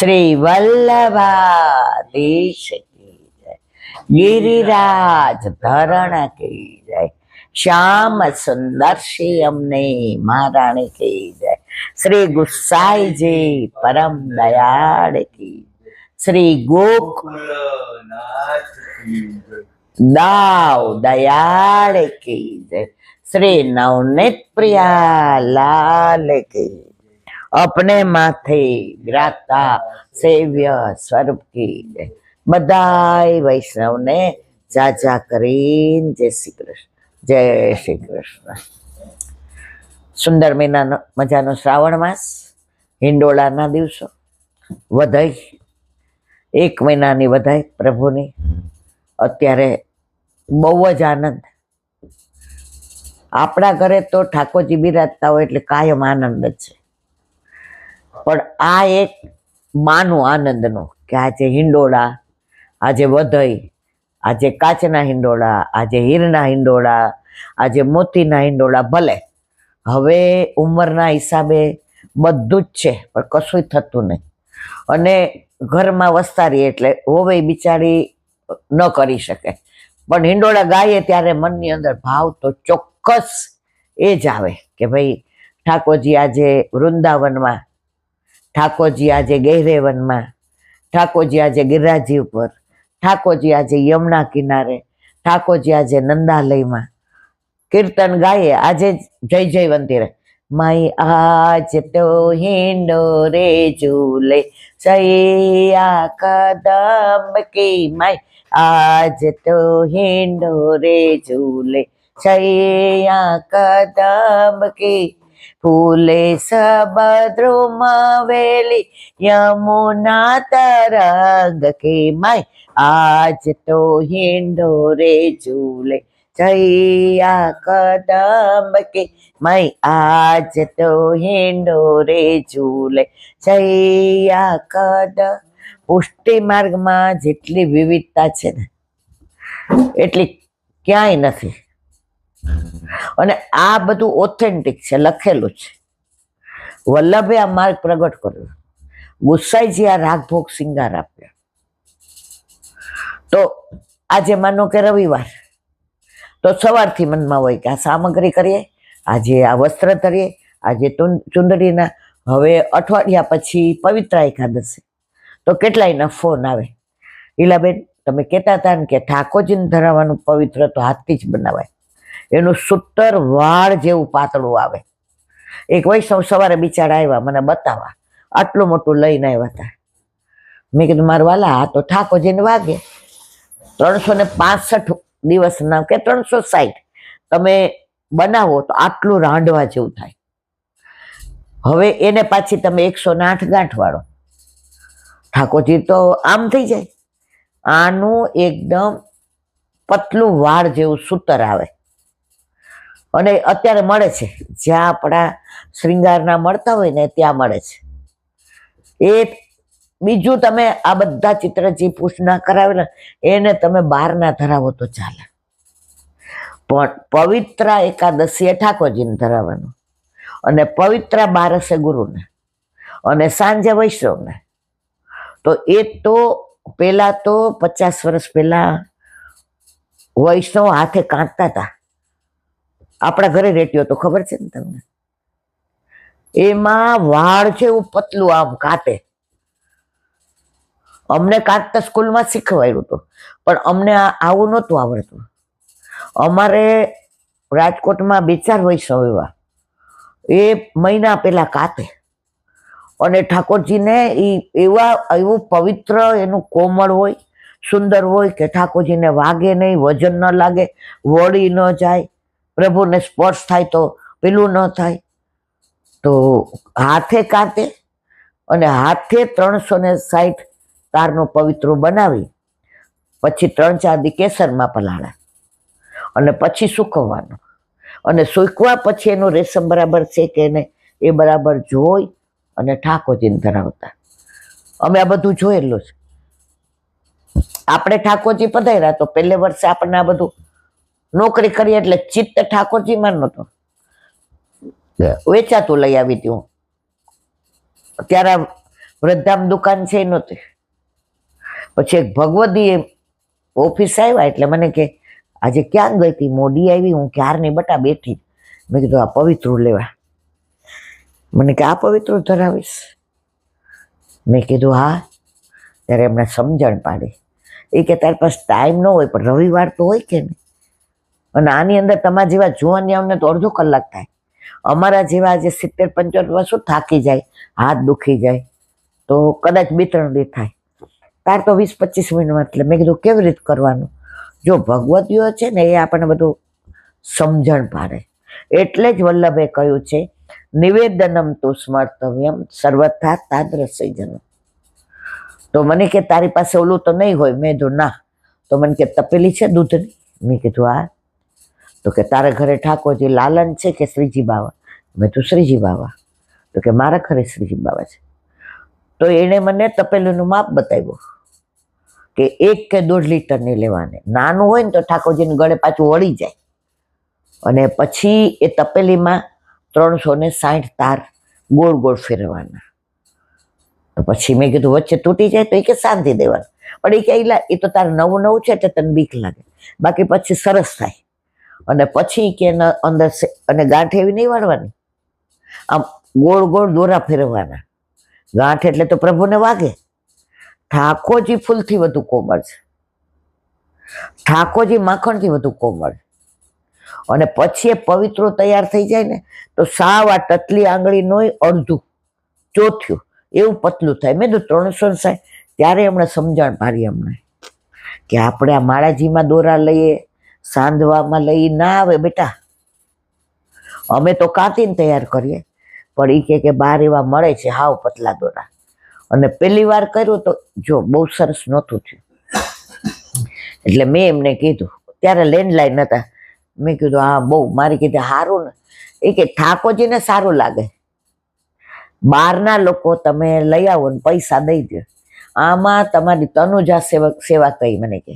श्री वल्लभाधीश की जय, गिरिराज धरण की जय, श्याम सुंदर श्री अमने महाराणी की जय, श्री गुसाई जी परम दयाल की, श्री गोकुलनाथ की जय, दाव दयाल की जय, श्री नवनीत प्रिया लाल की, अपने माथे ग्राता सेव्य स्वरूप की जय। बधाई वैष्णव ने जाजा करीन जय श्री कृष्ण, जय श्री कृष्ण। सुंदर मजानो श्रावण मास, हिंडोळाना दिवसो, वधाई एक महीनानी वधाई प्रभुनी। अत्यारे बहु ज आनंद। आपणा घरे तो ठाकोरजी बिराजता होय એટલે કાયમ આનંદ જ છે, પણ આ એક માનું આનંદનો કે આજે હિંડોળા, આજે વધઈ, આજે કાચના હિંડોળા, આજે હીરના હિંડોળા, આજે મોતીના હિંડોળા, ભલે હવે ઉંમરના હિસાબે બધું જ છે પણ કશું થતું નહીં, અને ઘરમાં વસ્તારી એટલે હોવે બિચારી ન કરી શકે, પણ હિંડોળા ગાઈએ ત્યારે મનની અંદર ભાવ તો ચોક્કસ એ જ આવે કે ભાઈ ઠાકોરજી આજે વૃંદાવનમાં, ઠાકોરજી આજે ગહેરેવનમાં, ઠાકોરજી આજે ગિરિરાજી ઉપર, ઠાકોરજી આજે યમુના કિનારે, ઠાકોરજી આજે નંદાલયમાં કીર્તન ગાઈએ, આજે જય જયવંતી રહે, માઈ આજ તો હિંડોરે ઝૂલે સૈયા કદમ કી, માઈ आज तो हिंडोरे झूले छैया कदम की, फूले सबद्रुम वेली यमुना तरंग की, माई आज तो हिंडोरे झूले छैया कदम की, माई आज तो हिंडोरे झूले छैया कदम। પુષ્ટિ માર્ગમાં જેટલી વિવિધતા છે ને એટલી ક્યાંય નથી, અને આ બધું ઓથેન્ટિક છે, લખેલું છે। વલ્લભે આ માર્ગ પ્રગટ કર્યો, ગુસાઈજી આ રાગભોગ શિંગાર આપ્યો। તો આજે માનો કે રવિવાર, તો સવારથી મનમાં હોય કે આ સામગ્રી કરીએ, આજે આ વસ્ત્ર ધરીએ, આજે ચુંદડીના, હવે અઠવાડિયા પછી પવિત્ર એકાદશી, તો કેટલાયના ફોન આવે, ઈલાબેન તમે કહેતા હતા ને કે ઠાકોરજીને ધરાવવાનું પવિત્ર તો હાથથી જ બનાવાય, એનું સૂતર વાળ જેવું પાતળું આવે। એક વૈષ્ણવ સવારે બિચારા આવ્યા મને બતાવવા, આટલું મોટું લઈને આવ્યા હતા। મેં કીધું મારું વાલા આ તો ઠાકોરજીને વાગે, 365 દિવસના કે 360 તમે બનાવો તો આટલું રાંડવા જેવું થાય। હવે એને પાછી તમે 108 ગાંઠ વાળો, ઠાકોરજી તો આમ થઈ જાય, આનું એકદમ પતલું વાળ જેવું સૂતર આવે, અને અત્યારે મળે છે જ્યાં આપણા શ્રૃંગારના મળતા હોય ને ત્યાં મળે છે। એ બીજું તમે આ બધા ચિત્રજી પૂછના કરાવેલા એને તમે બહારના ધરાવો તો ચાલે, પણ પવિત્ર એકાદશીએ ઠાકોરજીને ધરાવવાનું, અને પવિત્ર બારસે ગુરુને, અને સાંજે વૈષ્ણવને। તો એ તો પેલા તો 50 વર્ષ પહેલા વૈષ્ણવ હાથે કાંતતા હતા, આપણા ઘરે રેટ્યો તો ખબર છે ને તમને, એમાં વાળ છે એવું પતલું આમ કાતે। અમને કાંતતા સ્કૂલમાં શીખવાયું હતું, પણ અમને આવું નહોતું આવડતું। અમારે રાજકોટમાં 2-4 વૈષ્ણવ એવા એ મહિના પહેલા કાતે, અને ઠાકોરજીને એવું પવિત્ર એનું કોમળ હોય, સુંદર હોય કે ઠાકોરજીને વાગે નહીં, વજન ન લાગે, વળી ન જાય, પ્રભુને સ્પર્શ થાય તો પેલું ન થાય, તો હાથે કાતે, અને હાથે 360 તારનું પવિત્ર બનાવી પછી 3-4 દી કેસરમાં પલાળે, અને પછી સૂકવવાનું, અને સૂકવા પછી એનું રેશમ બરાબર છે કે નહીં એ બરાબર જોઈ અને ઠાકોરજીને ધરાવતા। અમે આ બધું જોયેલું છે। આપણે ઠાકોરજી પધાર્યા તો પહેલે વર્ષે આપણને આ બધું નોકરી કરી એટલે ચિત્ત ઠાકોરજીમાં નહોતો, વેચાતું લઈ આવી હતી હું, ત્યારે વૃદ્ધામ દુકાન છે એ નહોતી. પછી એક ભગવદી ઓફિસ આવ્યા એટલે મને કે આજે ક્યાં ગઈ હતી? મોડી આવી, હું ક્યારની બટા બેઠી. મેં કીધું આ પવિત્ર લેવા. મને કે આ પવિત્ર ધરાવીશ? મેં કીધું હા. ત્યારે એમને સમજણ પાડી. એ કે તારી પાસે ટાઈમ ન હોય પણ રવિવાર તો હોય કે નહીં. અને આની અંદર તમારા જેવા જુવાનિયાઓને તો અડધો કલાક થાય. અમારા જેવા આજે 70-75 વર્ષો થાકી જાય, હાથ દુખી જાય તો કદાચ 2-3 દી થાય. તાર તો 20-25 મિનિટમાં. એટલે મેં કીધું કેવી રીતે કરવાનું? જો ભગવતીઓ છે ને એ આપણને બધું સમજણ પાડે. એટલે જ વલ્લભે કહ્યું છે નિવેદનમ તુ સ્મર્તવ્યમ સર્વથા તાદ્રસૈજન. તો મને કે તારી પાસે ઓલું તો નહીં હોય? મેં કીધું ના. તો મને કે તપેલી છે દૂધની? મેં કીધું હા. તો કે તારા ઘરે ઠાકોરજી લાલન છે કે શ્રીજી બાવા? મેં તો શ્રીજી બાવા. તો કે મારા ઘરે શ્રીજી બાવા છે. તો એણે મને તપેલીનું માપ બતાવ્યું કે 1 કે 1.5 લીટરની લેવાની. નાનું હોય ને તો ઠાકોરજીને ગળે પાછું વળી જાય. અને પછી એ તપેલીમાં 360 તાર ગોળ ગોળ ફેરવવાના. તો પછી મેં કીધું વચ્ચે તૂટી જાય તો એ કે શાંતિ દેવાનું. પણ એ કે એ તો તારે નવું નવું છે એટલે તને બીક લાગે, બાકી પછી સરસ થાય. અને પછી કે અંદર અને ગાંઠ એવી નહીં વાળવાની, આમ ગોળ ગોળ દોરા ફેરવવાના. ગાંઠ એટલે તો પ્રભુને વાગે. ઠાકોરજી ફૂલથી વધુ કોમળ છે, ઠાકોરજી માખણથી વધુ કોમળ. અને પછી એ પવિત્રો તૈયાર થઈ જાય ને તો સાવ આ ટટલી આંગળીનું અડધું ચોથ્યું એવું પતલું થાય. મેં તો 360. ત્યારે એમણે સમજણ પાડી અમને કે આપણે આ માળાજીમાં દોરા લઈએ, સાંધવામાં લઈ ના આવે બેટા. અમે તો કાંતીને તૈયાર કરીએ, પણ એ કે બહાર એવા મળે છે હાવ પતલા દોરા. અને પહેલી વાર કર્યું તો જો બહુ સરસ નહોતું થયું. એટલે મેં એમને કીધું, ત્યારે લેન્ડલાઈન હતા, મેં કીધું હા બહુ મારી કીધે સારું ને. એ કે ઠાકોરજીને સારું લાગે, બહારના લોકો તમે લઈ આવો ને પૈસા દઈ દો, આમાં તમારી તનુજા સેવા કહી. મને કે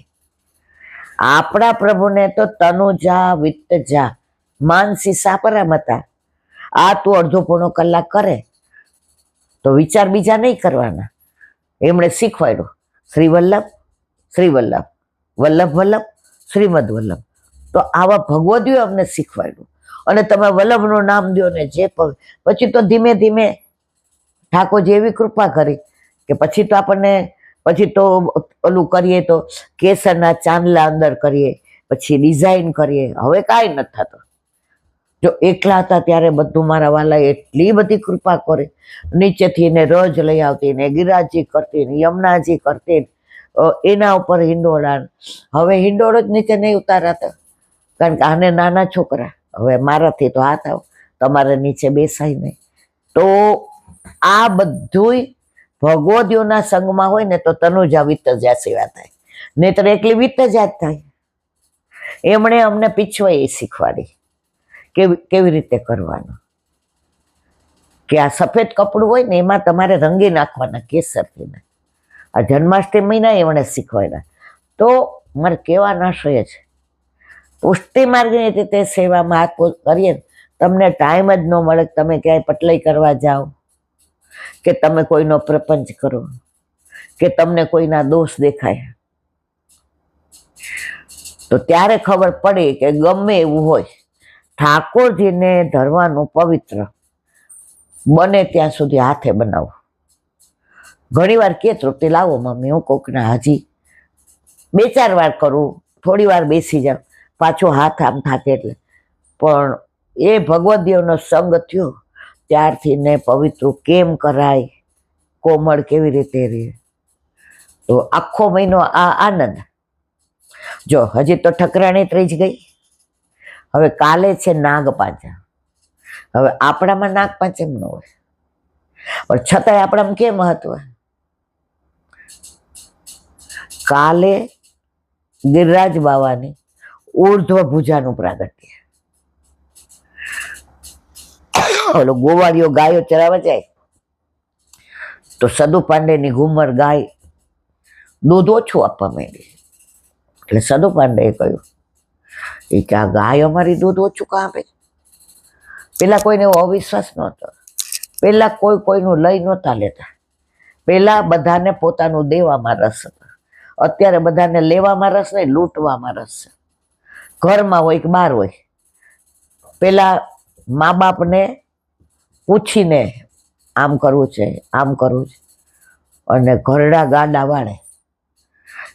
આપણા પ્રભુને તો તનુજા વિત્તજા માનસી સાપરામતા. આ તું અડધો પોણો કલાક કરે તો વિચાર બીજા નહીં કરવાના. એમણે શીખવાડ્યું શ્રી વલ્લભ, શ્રી વલ્લભ, વલ્લભ વલ્લભ, શ્રીમદ વલ્લભ. તો આવા ભગવદીઓ અમને શીખવાડ્યું. અને તમે વલ્લભનું નામ દો ને જે પછી તો ધીમે ધીમે ઠાકોરજી એવી કૃપા કરી કે પછી તો આપણને પછી તો ઓલું કરીએ તો કેસરના ચાંદલા અંદર કરીએ, પછી ડિઝાઇન કરીએ. હવે કાંઈ નથી થતું. જો એકલા હતા ત્યારે બધું મારા વાલા એટલી બધી કૃપા કરે. નીચેથી એને રજ લઈ આવતી ને ગિરાજી કરતી ને યમુનાજી કરતી, એના ઉપર હિંડોળા. હવે હિંડોળો જ નીચે નહીં ઉતારાતા, કારણ કે આને નાના છોકરા. હવે મારાથી તો હાથ આવ, તમારે નીચે બેસાય નહીં. તો આ બધું ભગવદીઓના સંગમાં હોય ને તો તનુજા વિત્તજા સેવા થાય, નહીતર એકલી વિત્તજા જ થાય. એમણે અમને પીછવાઈ શીખવાડી કેવી રીતે કરવાનું. કે આ સફેદ કપડું હોય ને એમાં તમારે રંગી નાખવાના કેસરથી. આ જન્માષ્ટમીના એમણે શીખવાડ્યા. તો મારે કહેવાનો આશય છે, પુષ્ટિ માર્ગની રીતે સેવામાં હાથ કરીએ ને તમને ટાઈમ જ ન મળે. તમે ક્યાંય પટલાઈ કરવા જાઓ, કે તમે કોઈનો પ્રપંચ કરો, કે તમને કોઈના દોષ દેખાય, તો ત્યારે ખબર પડે કે ગમે એવું હોય ઠાકોરજીને ધરવાનું પવિત્ર બને ત્યાં સુધી હાથે બનાવો. ઘણી વાર કે તૃપ્તિ લાવો મમ્મી, હું કોકના હજી 2-4 વાર કરું, થોડી વાર બેસી જાઉં, પાછો હાથ આમ થાકે. એટલે પણ એ ભગવદીઓનો સંગ થયો ત્યારથી ને પવિત્ર કેમ કરાય, કોમળ કેવી રીતે રહે. તો આખો મહિનો આ આનંદ. જો હજી તો ઠકરાણી ત્રીજ ગઈ, હવે કાલે છે નાગ પાંચમ. હવે આપણામાં નાગ પાંચમ ન હોય, પણ છતાંય આપણામાં કેમ મહત્વ. કાલે ગિરિરાજ બાવાની ઉર્ધ્વ ભુજાનું પ્રાગટ્ય. ઓલો ગોવાળીઓ ગાયો ચરાવવા જાય તો સદુ પાંડેની ઘુમર ગાય દૂધ ઓછું આપવા માંડી. એટલે સદુ પાંડેએ કહ્યું કે આ ગાય અમારી દૂધ ઓછું કાં આપે. પેલા કોઈને એવો અવિશ્વાસ નહોતો, પેલા કોઈ કોઈનું લઈ નહોતા લેતા. પેલા બધાને પોતાનું દેવામાં રસ હતો, અત્યારે બધાને લેવામાં રસ નહીં, લૂંટવામાં રસ છે. ઘરમાં હોય કે બહાર હોય, પેલા મા બાપને પૂછીને આમ કરવું છે, આમ કરવું છે, અને ઘરડા ગાડા વાળે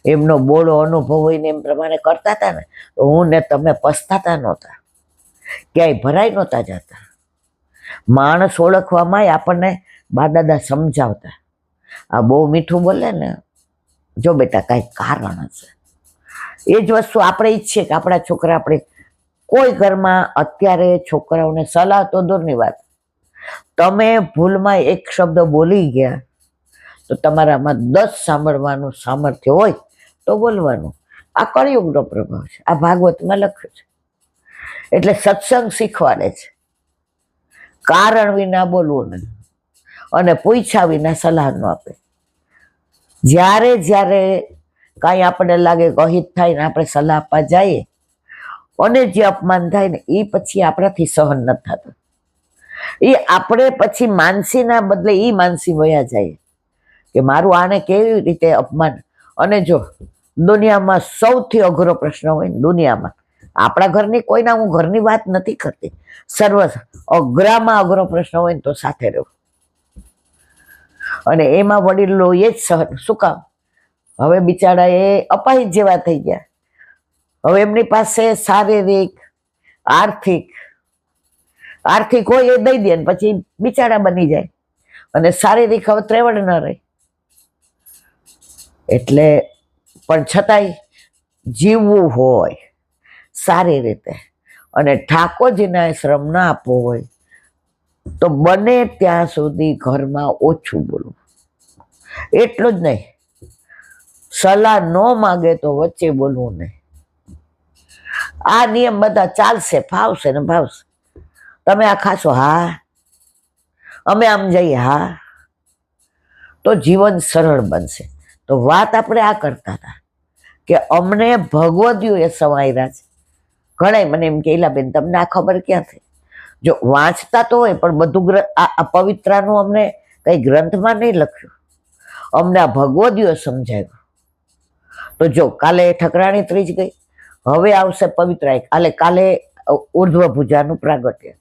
એમનો બોળો અનુભવ હોય ને એમ પ્રમાણે કરતા હતા ને, તો હું ને તમે પસ્તાતા નહોતા, ક્યાંય ભરાઈ નહોતા જતા. માણસ ઓળખવામાં આપણને બા દાદા સમજાવતા, આ બહુ મીઠું બોલે ને, જો બેટા કાંઈક કારણ હશે. એ જ વસ્તુ આપણે ઈચ્છીએ કે આપણા છોકરા, આપણે કોઈ ઘરમાં અત્યારે છોકરાઓને સલાહ તો દૂરની વાત, તમે ભૂલમાં એક શબ્દ બોલી ગયા તો તમારામાં 10 સાંભળવાનું સામર્થ્ય હોય તો બોલવાનું. આ કળિયુગનો પ્રભાવ છે, આ ભાગવતમાં લખ્યું છે. એટલે સત્સંગ શીખવાડે છે કારણ વિના બોલવું નહીં, અને પૂછ્યા વિના સલાહ ન આપે. જ્યારે જ્યારે કાંઈ આપણને લાગે કે અહિત થાય ને આપણે સલાહ આપવા જઈએ અને જે અપમાન થાય ને એ પછી આપણાથી સહન નથી થતું, એ આપણે પછી માનસીના બદલે એ માનસી વયા જાય કે મારું આને કેવી રીતે અપમાન. અને જો દુનિયામાં સૌથી અઘરો પ્રશ્ન હોય ને દુનિયામાં, આપણા ઘરની, કોઈના હું ઘરની વાત નથી કરતી, સર્વ અઘરામાં અઘરો પ્રશ્ન હોય ને તો સાથે રહેવું. અને એમાં વડીલો એ જ સહન. શું કામ? હવે બિચારા એ અપાહિત જેવા થઈ ગયા. હવે એમની પાસે શારીરિક, આર્થિક હોય એ દઈ દે ને પછી બિચારા બની જાય, અને શારીરિક હવે ત્રેવડ ન રહે. એટલે પણ છતાંય જીવવું હોય સારી રીતે અને ઠાકોરજીના શ્રમ ના આપવો હોય તો બને ત્યાં સુધી ઘરમાં ઓછું બોલવું. એટલું જ નહીં, સલાહ ન માગે તો વચ્ચે બોલવું નહીં. આ નિયમ બધા ચાલશે, ફાવશે ને ભાવશે. તમે આ ખાશો, હા. અમે આમ જઈએ, હા. તો જીવન સરળ બનશે. તો વાત આપણે આ કરતા હતા કે અમને ભગવદીઓ એ સમાયરા છે. ઘણા મને એમ કે બેન તમને આ ખબર ક્યાંથી? જો વાંચતા તો હોય પણ બધું આ પવિત્રાનું અમને કઈ ગ્રંથમાં નહીં લખ્યું, અમને આ ભગવદીઓ સમજાવ્યું. તો જો કાલે ઠકરાણી ત્રીજ ગઈ, હવે આવશે પવિત્રા, કાલે ઉર્ધ્વ ભુજાનું પ્રાગટ્ય.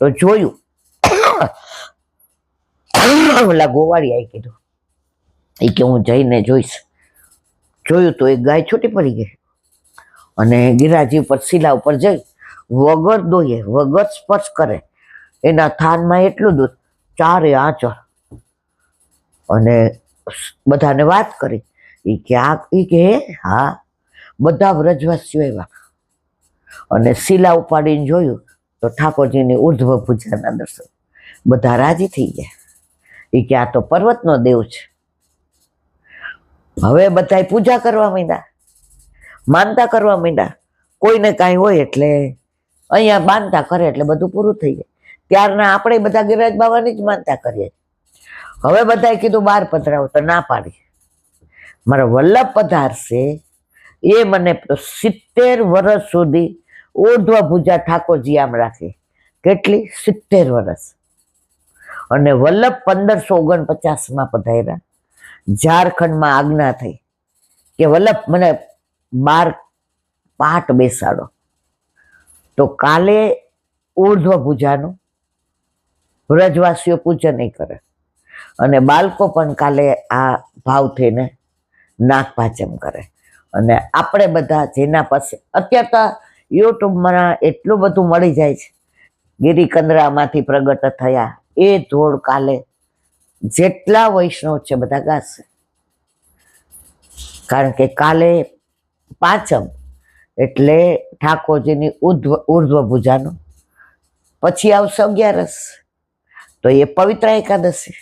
તો જોયું ઓલા ગોવાળિયાએ કીધું એ કે હું જઈને જોઈશ. જોયું તો એક ગાય છૂટી પડી ગઈ અને ગિરાજી ઉપર શિલા ઉપર જઈ વગર દોઈએ, વગર સ્પર્શ કરે એના થાનમાં એટલું દૂધ, 4 આંચળ. અને બધાને વાત કરી, એ કે હા, બધા વ્રજવાસીઓ એવા. અને શિલા ઉપાડીને જોયું તો ઠાકોરજીની ઉર્ધ્વ ભુજાના દર્શન. બધા રાજી થઈ ગયા. એ કે આ તો પર્વતનો દેવ છે. હવે બધા પૂજા કરવા માંડ્યા, માનતા કરવા માંડ્યા. કોઈને કાંઈ હોય એટલે અહીંયા માનતા કરે એટલે બધું પૂરું થઈ જાય. ત્યારના આપણે બધા ગિરિરાજ બાવાની જ માનતા કરીએ. હવે બધાએ કીધું 12 પધરાવો, તો ના પાડી. મારા વલ્લભ પધારશે એ મને 70 વર્ષ સુધી ઉર્ધ્વ ભુજા ઠાકોરજી આમ રાખે. કેટલી? 70 વર્ષ. અને વલ્લભ 1549માં પધાર્યા. ઝારખંડમાં આજ્ઞા થઈ કે વલ્લભ મને 12 પાઠ બેસાડો. તો કાલે ઉર્ધ્વ ભુજાનું વ્રજવાસીઓ પૂજન નહીં કરે, અને બાળકો પણ કાલે આ ભાવ થઈને નાગ પાંચમ કરે. અને આપણે બધા જેના પાસે અત્યારે તો યુટ્યુબમાં એટલું બધું મળી જાય છે, ગિરિકંદરામાંથી પ્રગટ થયા એ ધોળ કાલે જેટલા વૈષ્ણવ છે બધા ગાશે. કારણ કે કાલે પાંચમ એટલે ઠાકોરજીની ઉર્ધ્વ ભુજાનું, પછી આવશે 11, તો એ પવિત્ર એકાદશી,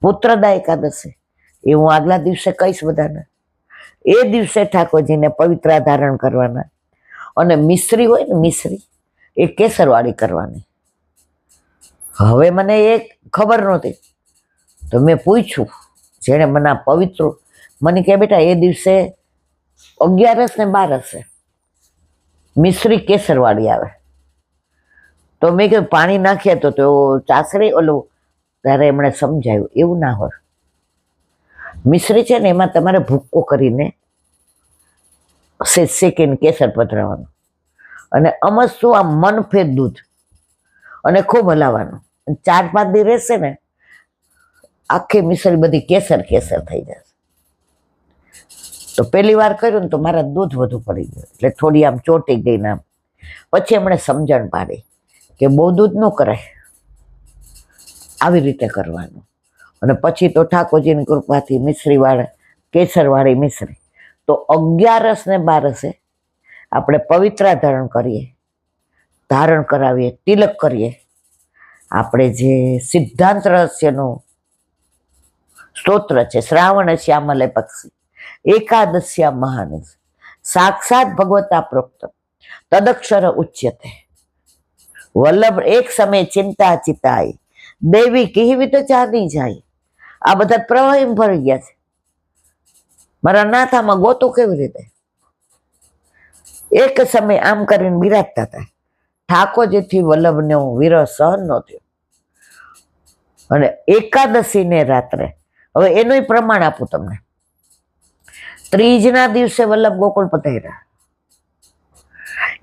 પુત્રદા એકાદશી. એ હું આગલા દિવસે કહીશ બધાને. એ દિવસે ઠાકોરજીને પવિત્ર ધારણ કરવાના. અને મિશ્રી હોય ને, મિશ્રી એ કેસરવાળી કરવાની. હવે મને એ ખબર નહોતી તો મેં પૂછ્યું જેણે મને આ પવિત્ર, મને કહે બેટા એ દિવસે 11 ને 12 મિશ્રી કેસરવાળી આવે. તો મેં કહ્યું પાણી નાખીએ તો ચાસણી ઓલું, ત્યારે એમણે સમજાયું એવું ના હોય, મિશ્રી છે ને એમાં તમારે ભૂક્કો કરીને શેકીને કેસર પધરાવવાનું અને અમસ્તું આ મનફેર દૂધ અને ખૂબ હલાવવાનું. 4-5 દી રહેશે ને આખી મિશ્રી બધી કેસર કેસર થઈ જશે. તો પહેલી વાર કર્યું ને તો મારા દૂધ વધુ પડી ગયું એટલે થોડી આમ ચોટી ગઈ ને આમ. પછી એમણે સમજણ પાડી કે બહુ દૂધ ન કરાય, આવી રીતે કરવાનું. અને પછી તો ઠાકોરજીની કૃપાથી મિશ્રીવાળા કેસરવાળી મિશ્રી તો 11 ને 12 આપણે પવિત્રા ધારણ કરાવીએ, તિલક કરીએ. આપણે જે સિદ્ધાંત રહસ્યનું સ્તોત્ર છે, શ્રાવણ શ્યામલે પક્ષી એકાદશ્યા મહાનસ સાક્ષાત ભગવતા પ્રોક્ત તદક્ષર ઉચ્યતે વલ્લભ એક સમય ચિંતા ચિતાય દેવી કહેવી તો ચાલી જાય. આ બધા પ્રવાહ ભરી ગયા છે. મારા નાથામાં ગોતું કેવી રીતે? એક સમય આમ કરીને બિરાજતા હતા. ઠાકોરજીથી વલ્લભને વિરહ સહન ન થયો અને એકાદશી ને રાત્રે, હવે એનું પ્રમાણ આપું તમને. ત્રીજના દિવસે વલ્લભ ગોકુળ પધાર્યા.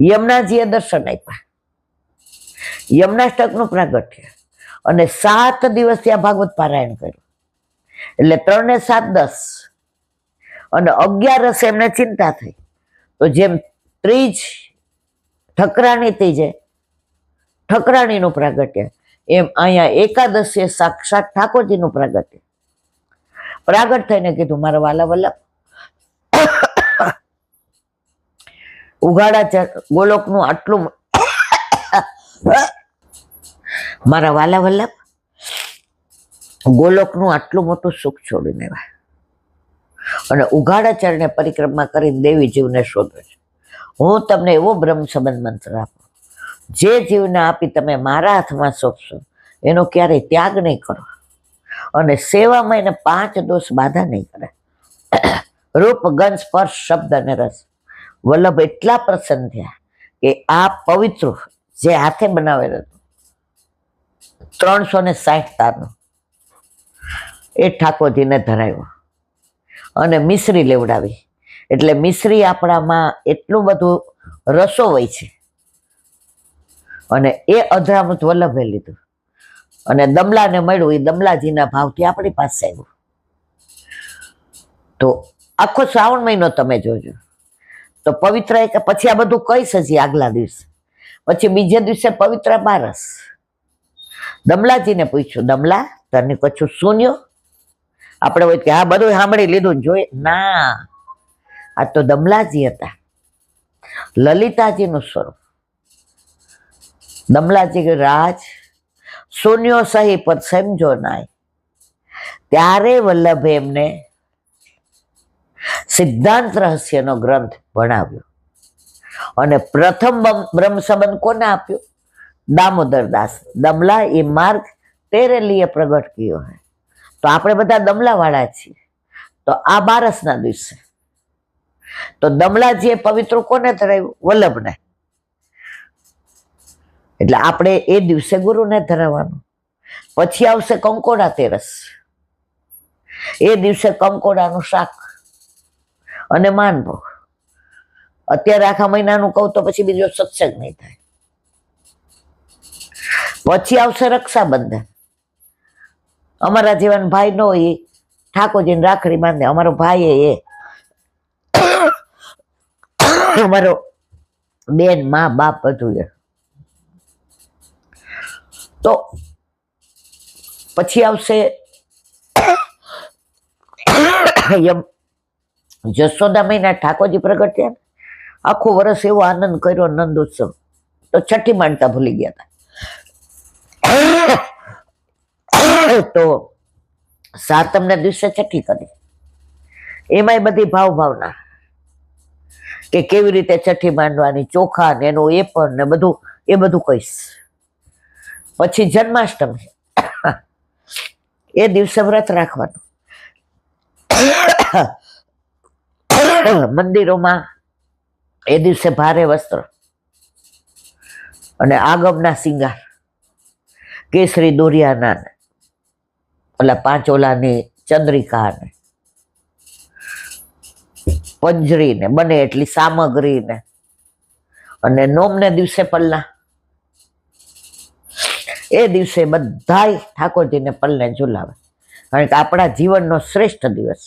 યમુનાજીએ દર્શન આપ્યા, યમુનાષ્ટકનું પ્રાગટ્ય અને 7 દિવસ ત્યાં ભાગવત પારાયણ કર્યું. એટલે 3 ને 7 10 અને 11 એમને ચિંતા થઈ. તો જેમ ત્રીજ ઠકરાણી ત્રીજે ઠકરાણીનું પ્રાગટ્ય, એમ અહીંયા એકાદશીએ સાક્ષાત ઠાકોરજીનું પ્રાગટ થઈને કીધું, મારા વાલા વલ્લભ ઉઘાડા ગોલોકનું આટલું મારા વાલા વલ્લભ ગોલોકનું આટલું મોટું સુખ છોડીને આવ્યા અને ઉઘાડા ચરણે પરિક્રમા કરીને દેવી જીવને શોધે છે. હું તમને એવો બ્રહ્મ સંબંધ મંત્ર આપું, જે જીવને આપી તમે મારા હાથમાં સોંપશો એનો ક્યારેય ત્યાગ નહીં કરો અને સેવામાં એને 5 દોષ બાધા નહીં કરે. રૂપ ગંધ સ્પર્શ શબ્દ અને રસ. વલ્લભ એટલા પ્રસન્ન થયા કે આ પવિત્ર જે હાથે બનાવેલું હતું 360 તારનું એ ઠાકોરજીને ધરાવ્યો અને મિશ્રી લેવડાવી. એટલે મિશ્રી આપણામાં એટલું બધું રસો હોય છે અને એ અધરામૃત વલ્લભે લીધું અને દમલાને મળ્યું. એ દમલાજીના ભાવથી આપણી પાસે આવ્યું. તો આખો શ્રાવણ મહિનો તમે જોજો તો પવિત્ર પછી આ બધું કહીશ હજી આગલા દિવસે. પછી બીજે દિવસે પવિત્ર બારસ. દમલાજીને પૂછ્યું, દમલા તને કશું સુન્યો? આપણે હોય કે હા બધું સાંભળી લીધું જોઈએ. ના, આ તો દમલાજી હતા, લલિતાજીનું સ્વરૂપ. દમલાજી રાજ સુન્યો સહી પર સમજો નાય. ત્યારે વલ્લભે એમને સિદ્ધાંત રહસ્યનો ગ્રંથ ભણાવ્યો અને પ્રથમ બ્રહ્મ સંબંધ કોને આપ્યો? દામોદર દાસ. દમલા એ માર્ગ તેરે લીએ પ્રગટ કર્યો હે. તો આપણે બધા દમલા વાળા છીએ. તો આ બારસના દિવસે તો દમલાજીએ પવિત્ર કોને ધરાવ્યું? વલ્લભને. એટલે આપણે એ દિવસે ગુરુને ધરાવવાનું. પછી આવશે કંકોડા તેરસ. એ દિવસે કંકોડાનું શાક અને માનભોગ. અત્યારે આખા મહિનાનું કહું તો પછી બીજો સત્સંગ નહીં થાય. પછી આવશે રક્ષાબંધન. અમારા જીવન ભાઈ નો હોય ઠાકોરજીને રાખડી બાંધે. અમારો ભાઈ એ અમારો બેન મા બાપ બધું એ. તો પછી આવશે જસોદા મહિના ઠાકોરજી પ્રગટ થયા. આખું વર્ષ એવો આનંદ કર્યો, નંદ ઉત્સવ. તો છઠ્ઠી માનતા ભૂલી ગયા હતા. તો સાતમને દિવસે છઠ્ઠી કરી. એમાંય બધી ભાવના કે કેવી રીતે છઠ્ઠી માંડવાની, ચોખા ને એનું એ પણ ને બધું એ બધું કહીશ. પછી જન્માષ્ટમી. એ દિવસે વ્રત રાખવાનું. મંદિરોમાં એ દિવસે ભારે વસ્ત્ર અને આગમના સિંગાર, કેસરી દોરિયાના, ઓલા 5 ઓલાની ચંદ્રિકા ને પંજરીને બને એટલી સામગ્રીને, અને નોમને દિવસે પલ્લા, એ દિવસે બધાય ઠાકોરજીને પલ્લે ઝુલાવે, કારણ કે આપણા જીવનનો શ્રેષ્ઠ દિવસ.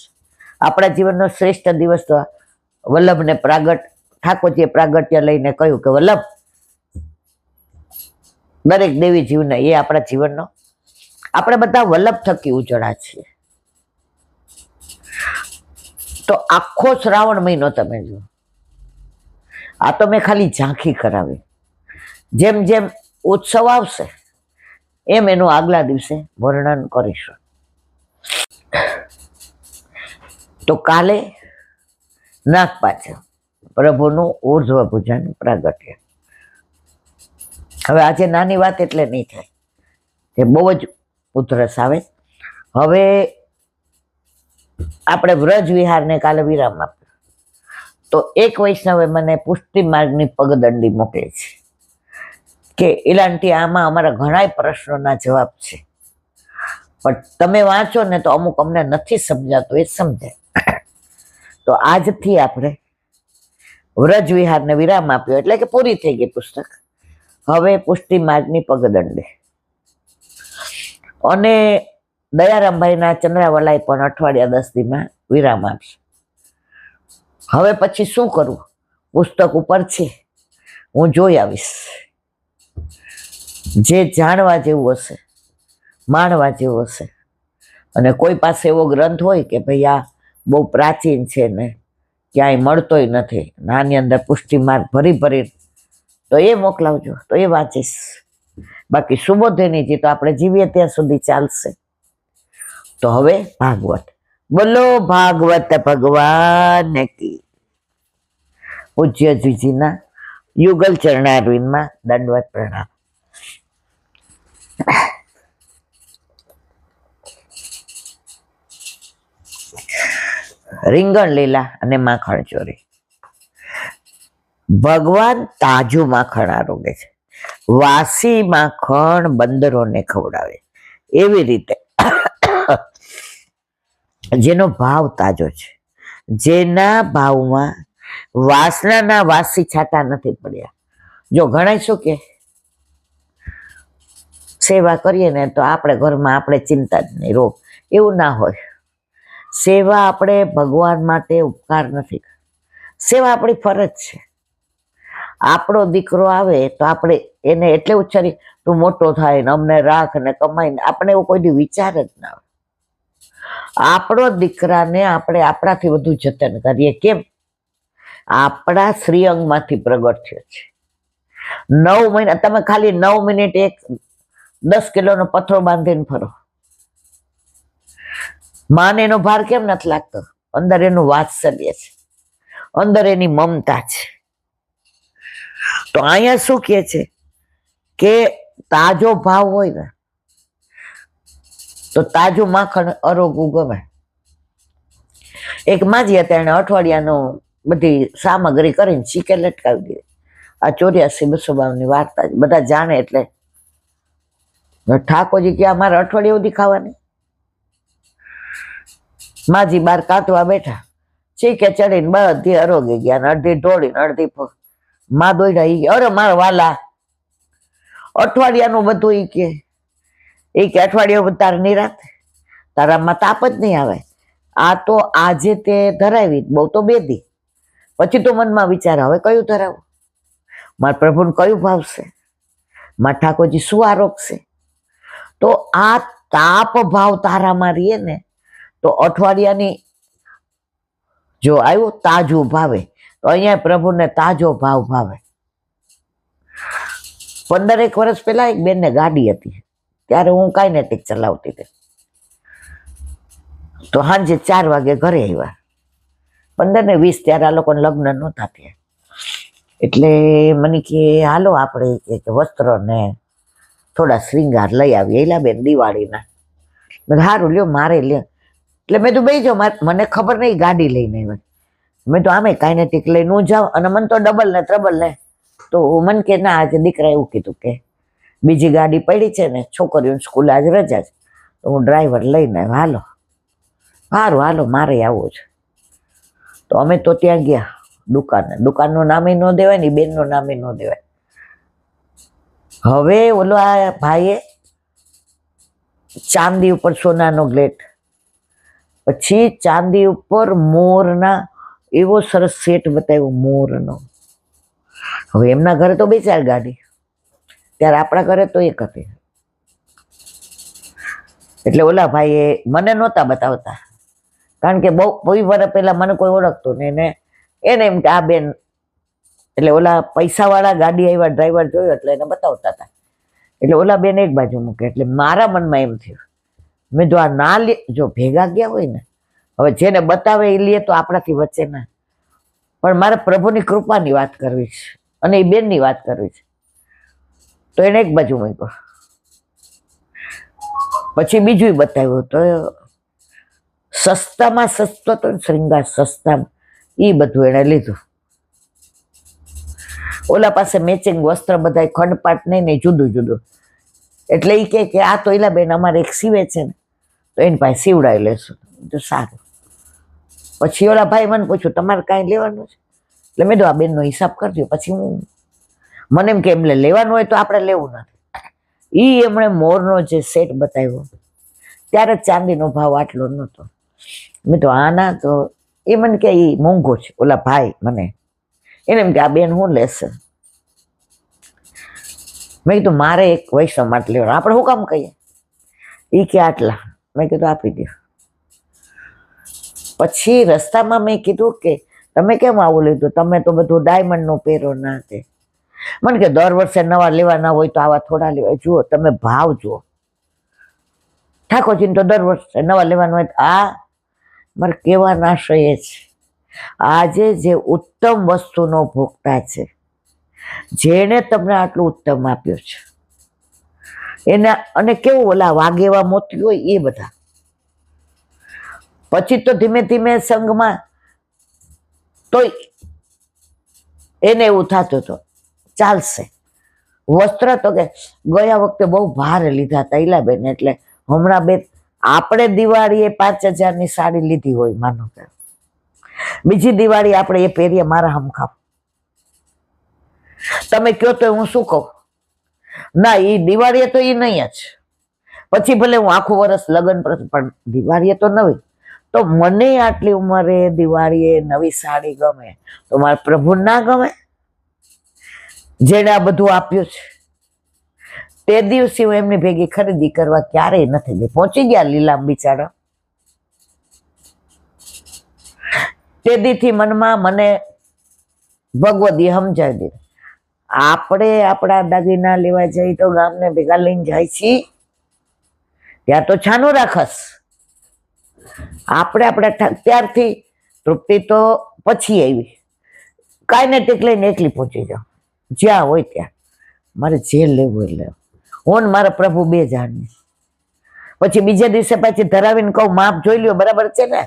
આપણા જીવનનો શ્રેષ્ઠ દિવસ તો વલ્લભને પ્રાગટ, ઠાકોરજીએ પ્રાગટ્ય લઈને કહ્યું કે વલ્લભ, દરેક દેવી જીવને, એ આપણા જીવનનો, આપણે બધા વલ્લભ થકી ઉજળા છીએ. તો આખો શ્રાવણ મહિનો તમે જુઓ, આ તો મેં ખાલી ઝાંખી કરાવી. જેમ જેમ ઉત્સવ આવશે એમ એનું આગલા દિવસે વર્ણન કરીશું. તો કાલે નાગપાંચમ, પ્રભુનું ઉર્ધ્વ ભુજન પ્રાગટ્ય. હવે આજે નાની વાત એટલે નહીં થાય કે બહુ જ ઉધરસ આવે. હવે આપણે વ્રજ વિહારને કાલે વિરામ આપ્યો, તો એક વૈષ્ણવે મને પુષ્ટિ માર્ગની પગદંડી મોકલે છે કે ઇલાંટી, આમાં અમારા ઘણા પ્રશ્નોના જવાબ છે, પણ તમે વાંચો ને તો અમુક અમને નથી સમજાતું, એ સમજાય. તો આજથી આપણે વ્રજ વિહારને વિરામ આપ્યો, એટલે કે પૂરી થઈ ગઈ પુસ્તક. હવે પુષ્ટિ માર્ગની પગદંડી. અને દયારામભાઈના ચંદ્રાવલાય પણ અઠવાડિયા 10 દીમાં વિરામ આપશે. હવે પછી શું કરવું, પુસ્તક ઉપર છે, હું જોઈ આવીશ. જે જાણવા જેવું હશે, માણવા જેવું હશે, અને કોઈ પાસે એવો ગ્રંથ હોય કે ભાઈ આ બહુ પ્રાચીન છે ને ક્યાંય મળતોય નથી, આની અંદર પુષ્ટિ માર્ગ ભરી ભરી, તો એ મોકલાવજો, તો એ વાંચીશ. બાકી સુબોધનીજી તો આપણે જીવીએ ત્યાં સુધી ચાલશે. તો હવે ભાગવત, બોલો ભાગવત ભગવાન કી. પૂજ્યજીના યુગલ ચરણારવિંદમાં દંડવત પ્રણામ. રીંગણ લીલા અને માખણ ચોરી. ભગવાન તાજું માખણ આરોગે છે, વાસી માખણ બંદરોને ખવડાવે. એવી રીતે જેનો ભાવ તાજો છે, જેના ભાવમાં વાસનાના વાસી છાંટા નથી પડ્યા. જો ઘણા શું કે સેવા કરીએ ને તો આપણે ઘરમાં આપણે ચિંતા જ નહીં, રોગ, એવું ના હોય. સેવા આપણે ભગવાન માટે ઉપકાર નથી, સેવા આપણી ફરજ છે. આપણો દીકરો આવે તો આપણે એને એટલે ઉચ્ચારી, તું મોટો થાય ને અમને રાખ ને કમાઈને, આપણે એવું કોઈ વિચાર જ ના આવે. આપણો દીકરાને આપણે આપણાથી વધુ જતન કરીએ. કેમ? આપણા શ્રીઅંગમાંથી પ્રગટ થયો છે. 9 મહિના, તમે ખાલી 9 મિનિટ એક 10 કિલોનો પથ્થરો બાંધીને ફરો, માને એનો ભાર કેમ નથી લાગતો? અંદર એનું વાત્સલ્ય છે, અંદર એની મમતા છે. તો અહીંયા શું કહે છે કે તાજો ભાવ હોય ને તો તાજું માખણ અરોગું ગમે. એક માજી હતા, એને અઠવાડિયાનું બધી સામગ્રી કરીને ચીકે લટકાવી દીધી. આ 84-252 વાર્તા બધા જાણે. એટલે ઠાકોરજી કે અમારે અઠવાડિયે સુધી ખાવાની. માજી બાર કાતવા બેઠા, ચીકે ચડીને બધી અરોગી ગયા, અડધી ઢોળીને અડધી માં દોડ્યા. ઈ અરે મારા વાલા, અઠવાડિયાનું બધું એ કે અઠવાડિયું તાર નિરાત, તારામાં તાપ જ નહીં આવે. આ તો આજે તે ધરાવી, બહુ તો 2 દી પછી તો મનમાં વિચાર, હવે કયું ધરાવું, મારા પ્રભુને કયું ભાવશે, મારા ઠાકોરજી શું આરોગશે. તો આ તાપ ભાવ તારામાં રહીએ ને તો અઠવાડિયાની જો આવ્યું તાજું ભાવે. તો અહીંયા પ્રભુને તાજો ભાવ ભાવે. 15 વર્ષ પહેલા એક બેનને ગાડી હતી, ત્યારે હું કાઇનેટિક ચલાવતી હતી. તો સાંજે 4 વાગે ઘરે આવ્યા. 15 ને 20 ત્યારે આ લોકોને લગ્ન નહોતા થયા. એટલે મને કે હાલો આપણે કે વસ્ત્ર ને થોડા શ્રીંગાર લઈ આવીએ. એલા બેન દિવાળીના. સારું લ્યો, મારે લ્યો. એટલે મેં તો બેસજો, મને ખબર નહીં ગાડી લઈને આવ્યા. મેં તો આમે કાઇનેટિક લઈને હું જાઉં, અને મને તો ડબલ ને ત્રબલ ને. તો મને કે ના, આજે દીકરા એવું કીધું કે બીજી ગાડી પડી છે ને, છોકરીઓને સ્કૂલ આજ રજા છે, તો હું ડ્રાઈવર લઈને આવ્યો. હાલો, સારું હાલો, મારે આવવું છે. તો અમે તો ત્યાં ગયા દુકાનનું નામે ન દેવાય ને બેનનું નામે ન દેવાય. હવે ઓલો આ ભાઈએ ચાંદી ઉપર સોનાનો ગ્લેટ, પછી ચાંદી ઉપર મોરના એવો સરસ સેટ બતાવ્યો મોરનો. હવે એમના ઘરે તો 2-4 ગાડી, ત્યારે આપણા ઘરે તો એક હતી. એટલે ઓલા ભાઈએ મને નહોતા બતાવતા, કારણ કે બહુ વર્ષ પહેલા મને કોઈ ઓળખતું નહીં ને એને એમ કે આ બેન, એટલે ઓલા પૈસાવાળા ગાડી આવ્યા ડ્રાઈવર જોયો એટલે એને બતાવતા હતા. એટલે ઓલા બેન એક બાજુ મૂકે. એટલે મારા મનમાં એમ થયું, મેં જો આ ના લે, જો ભેગા ગયા હોય ને, હવે જેને બતાવે એ લે તો આપણાથી વચ્ચે ના, પણ મારે પ્રભુની કૃપાની વાત કરવી છે અને એ બેનની વાત કરવી છે. તો એને એક બાજુ મૂક્યો. પછી બીજું બતાવ્યું તો સસ્તામાં સસ્તો તો શ્રૃંગાર સસ્તામાં, એ બધું એને લીધું. ઓલા પાસે મેચિંગ વસ્ત્ર બધા ખંડપાટ નહીં ને જુદું જુદું. એટલે એ કે આ તો એલા બેન અમારે એક સીવે છે ને, તો એની પાસે સીવડાવી લેશું. તો સારું. પછી ઓલા ભાઈ મને પૂછ્યું તમારે કાંઈ લેવાનું છે? એટલે મેં તો આ બેનનો હિસાબ કરજો. પછી મને એમ કે એમને લેવાનું હોય તો આપણે લેવું નથી. એમણે મોરનો જે સેટ બતાવ્યો ત્યારે ચાંદીનો ભાવ આટલો નહોતો. મેં તો આના તો એ મને કે એ મોંઘો છે. ઓલા ભાઈ મને એને એમ કે આ બેન હું લેશે? મેં કીધું મારે એક વૈષ્ણવ માટે લેવાનું. આપણે શું કામ કહીએ? એ કે આટલા. મેં કીધું આપી દો. પછી રસ્તામાં મેં કીધું કે તમે કેમ આવું લીધું? તમે તો બધું ડાયમંડનું પહેરો ના તે. મને કે દર વર્ષે નવા લેવાના હોય તો આવા થોડા લેવાય. જુઓ તમે ભાવ જુઓ. ઠાકોરજીને તો દર વર્ષે નવા લેવાના હોય. આ મારે કહેવાના આશય એ છે, આજે જે ઉત્તમ વસ્તુનો ભોગતા છે, જેણે તમને આટલું ઉત્તમ આપ્યું છે એના, અને કેવું ઓલા વાગેવા મોતી હોય એ બધા. પછી તો ધીમે ધીમે સંઘમાં તો એને એવું થતું હતું ચાલશે. વસ્ત્ર તો કે ગયા વખતે બહુ ભારે લીધા હતા ઈલાબેન, એટલે હમણાં બે આપણે દિવાળીએ 5,000ની સાડી લીધી હોય માનો કે, બીજી દિવાળી આપણે એ પહેરીએ મારા હમખામ. તમે કહો તો હું શું કહું? ના, એ દિવાળીએ તો એ નહીં જ. પછી ભલે હું આખું વર્ષ લગ્ન પણ દિવાળીએ તો નવી. તો મને આટલી ઉંમરે દિવાળીએ નવી સાડી ગમે તો મારા પ્રભુ ના ગમે, જેને આ બધું આપ્યું છે? તે દિવસે હું એમની ભેગી ખરીદી કરવા ક્યારેય નથી ગઈ. પહોંચી ગયા લીલામ બિચારા. તે દીથી મનમાં મને ભગવદીએ સમજાવી દીધું, આપણે આપણા દાગીના લેવા જઈએ તો ગામને ભેગા લઈને જાય છીએ, ત્યાં તો છાનું રાખસ. આપણે આપણા ત્યારથી તૃપ્તિ તો પછી આવી. કાંઈ ને ટેક લઈને એકલી પહોંચી જાઓ જ્યાં હોય ત્યાં. મારે જે લેવું એ લેવું. હું ને મારા પ્રભુ બે જાણીએ. પછી બીજે દિવસે પાછી ધરાવીને કહું માપ જોઈ લ્યો, બરાબર છે ને?